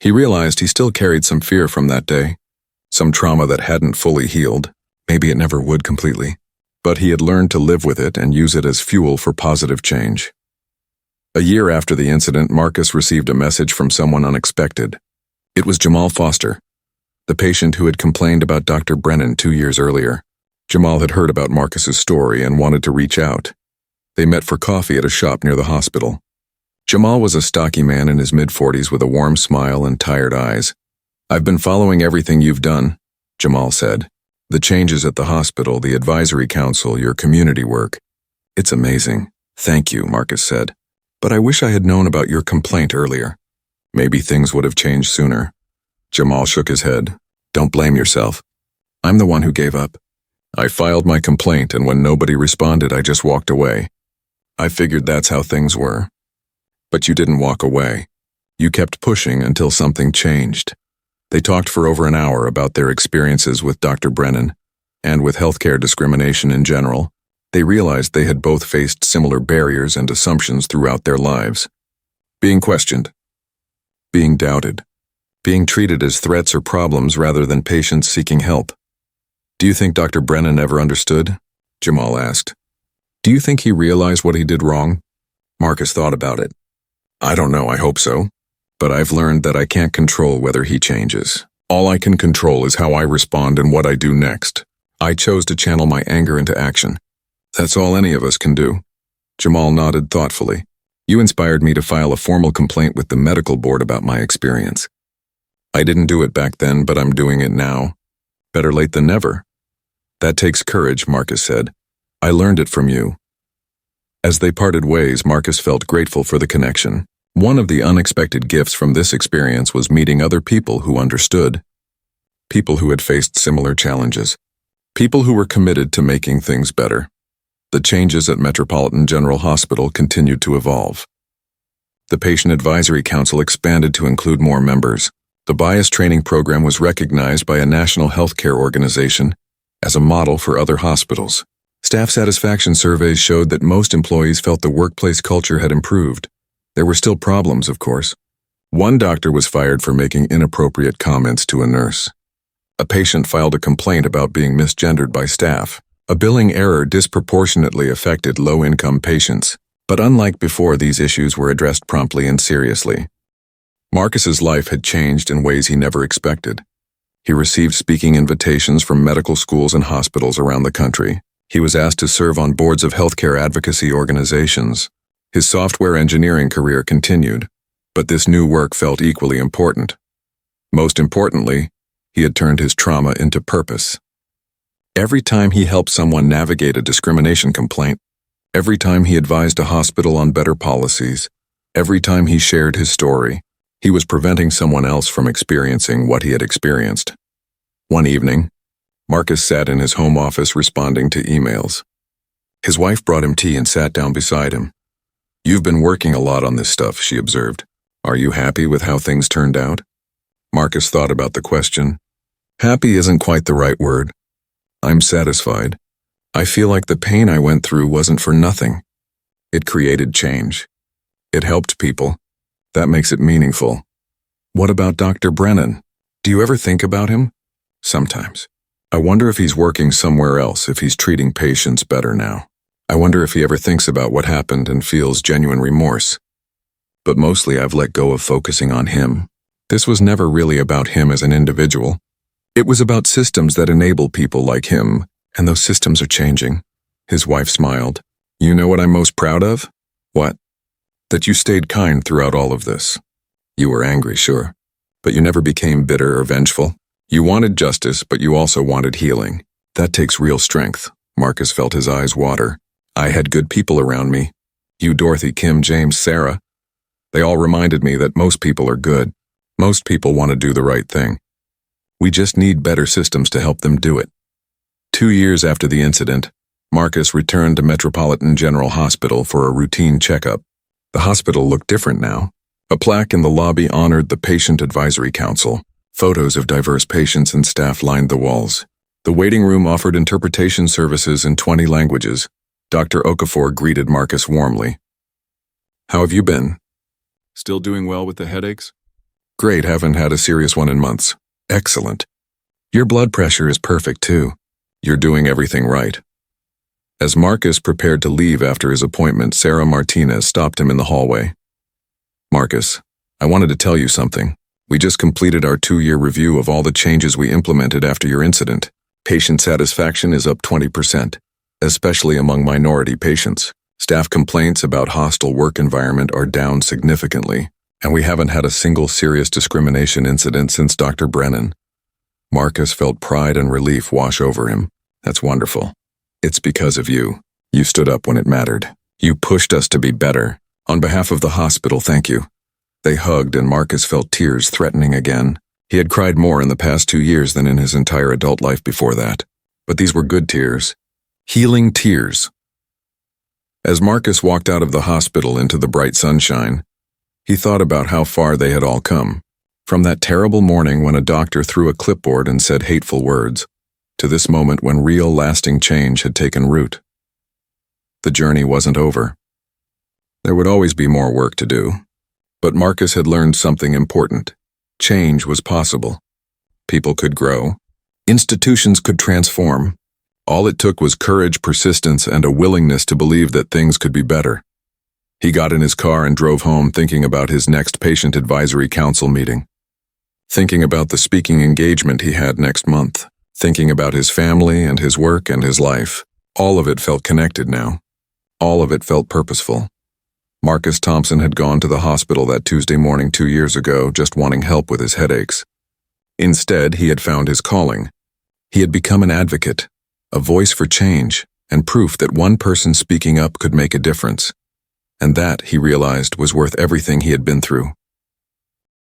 He realized he still carried some fear from that day, some trauma that hadn't fully healed. Maybe it never would completely. But he had learned to live with it and use it as fuel for positive change. A year after the incident, Marcus received a message from someone unexpected. It was Jamal Foster, the patient who had complained about Dr. Brennan 2 years earlier. Jamal had heard about Marcus's story and wanted to reach out. They met for coffee at a shop near the hospital. Jamal was a stocky man in his mid-40s with a warm smile and tired eyes. "I've been following everything you've done," Jamal said. "The changes at the hospital, the advisory council, your community work. It's amazing." "Thank you," Marcus said. "But I wish I had known about your complaint earlier. Maybe things would have changed sooner." Jamal shook his head. "Don't blame yourself. I'm the one who gave up. I filed my complaint, and when nobody responded, I just walked away. I figured that's how things were. But you didn't walk away. You kept pushing until something changed." They talked for over an hour about their experiences with Dr. Brennan and with healthcare discrimination in general. They realized they had both faced similar barriers and assumptions throughout their lives. Being questioned, being doubted, being treated as threats or problems rather than patients seeking help. "Do you think Dr. Brennan ever understood?" Jamal asked. "Do you think he realized what he did wrong?" Marcus thought about it. "I don't know, I hope so. But I've learned that I can't control whether he changes. All I can control is how I respond and what I do next. I chose to channel my anger into action. That's all any of us can do." Jamal nodded thoughtfully. "You inspired me to file a formal complaint with the medical board about my experience. I didn't do it back then, but I'm doing it now. Better late than never." "That takes courage," Marcus said. I learned it from you." As they parted ways, Marcus felt grateful for the connection. One of the unexpected gifts from this experience was meeting other people who understood. People who had faced similar challenges. People who were committed to making things better. The changes at Metropolitan General Hospital continued to evolve. The Patient Advisory Council expanded to include more members. The bias training program was recognized by a national healthcare organization as a model for other hospitals. Staff satisfaction surveys showed that most employees felt the workplace culture had improved. There were still problems, of course. One doctor was fired for making inappropriate comments to a nurse. A patient filed a complaint about being misgendered by staff. A billing error disproportionately affected low-income patients. But unlike before, these issues were addressed promptly and seriously. Marcus's life had changed in ways he never expected. He received speaking invitations from medical schools and hospitals around the country. He was asked to serve on boards of healthcare advocacy organizations. His software engineering career continued, but this new work felt equally important. Most importantly, he had turned his trauma into purpose. Every time he helped someone navigate a discrimination complaint, every time he advised a hospital on better policies, every time he shared his story, he was preventing someone else from experiencing what he had experienced. One evening, Marcus sat in his home office responding to emails. His wife brought him tea and sat down beside him. "You've been working a lot on this stuff," she observed. "Are you happy with how things turned out?" Marcus thought about the question. Happy isn't quite the right word. I'm satisfied. I feel like the pain I went through wasn't for nothing. It created change. It helped people. That makes it meaningful. What about Dr. Brennan? Do you ever think about him? Sometimes. I wonder if he's working somewhere else, if he's treating patients better now. I wonder if he ever thinks about what happened and feels genuine remorse. But mostly I've let go of focusing on him. This was never really about him as an individual. It was about systems that enable people like him, and those systems are changing. His wife smiled. You know what I'm most proud of? What? That you stayed kind throughout all of this. You were angry, sure, but you never became bitter or vengeful. You wanted justice, but you also wanted healing. That takes real strength. Marcus felt his eyes water. I had good people around me. You, Dorothy, Kim, James, Sarah. They all reminded me that most people are good. Most people want to do the right thing. We just need better systems to help them do it. 2 years after the incident, Marcus returned to Metropolitan General Hospital for a routine checkup. The hospital looked different now. A plaque in the lobby honored the Patient Advisory Council. Photos of diverse patients and staff lined the walls. The waiting room offered interpretation services in 20 languages. Dr. Okafor greeted Marcus warmly. How have you been? Still doing well with the headaches? Great, haven't had a serious one in months. Excellent. Your blood pressure is perfect too. You're doing everything right. As Marcus prepared to leave after his appointment, Sarah Martinez stopped him in the hallway. Marcus, I wanted to tell you something. We just completed our 2-year review of all the changes we implemented after your incident. Patient satisfaction is up 20%, especially among minority patients. Staff complaints about hostile work environment are down significantly, and we haven't had a single serious discrimination incident since Dr. Brennan. Marcus felt pride and relief wash over him. That's wonderful. It's because of you. You stood up when it mattered. You pushed us to be better. On behalf of the hospital, thank you. They hugged and Marcus felt tears threatening again. He had cried more in the past 2 years than in his entire adult life before that. But these were good tears. Healing tears. As Marcus walked out of the hospital into the bright sunshine, he thought about how far they had all come. From that terrible morning when a doctor threw a clipboard and said hateful words, to this moment when real lasting change had taken root. The journey wasn't over. There would always be more work to do. But Marcus had learned something important. Change was possible. People could grow. Institutions could transform. All it took was courage, persistence, and a willingness to believe that things could be better. He got in his car and drove home thinking about his next Patient Advisory Council meeting. Thinking about the speaking engagement he had next month. Thinking about his family and his work and his life. All of it felt connected now. All of it felt purposeful. Marcus Thompson had gone to the hospital that Tuesday morning 2 years ago just wanting help with his headaches. Instead, he had found his calling. He had become an advocate, a voice for change, and proof that one person speaking up could make a difference. And that, he realized, was worth everything he had been through.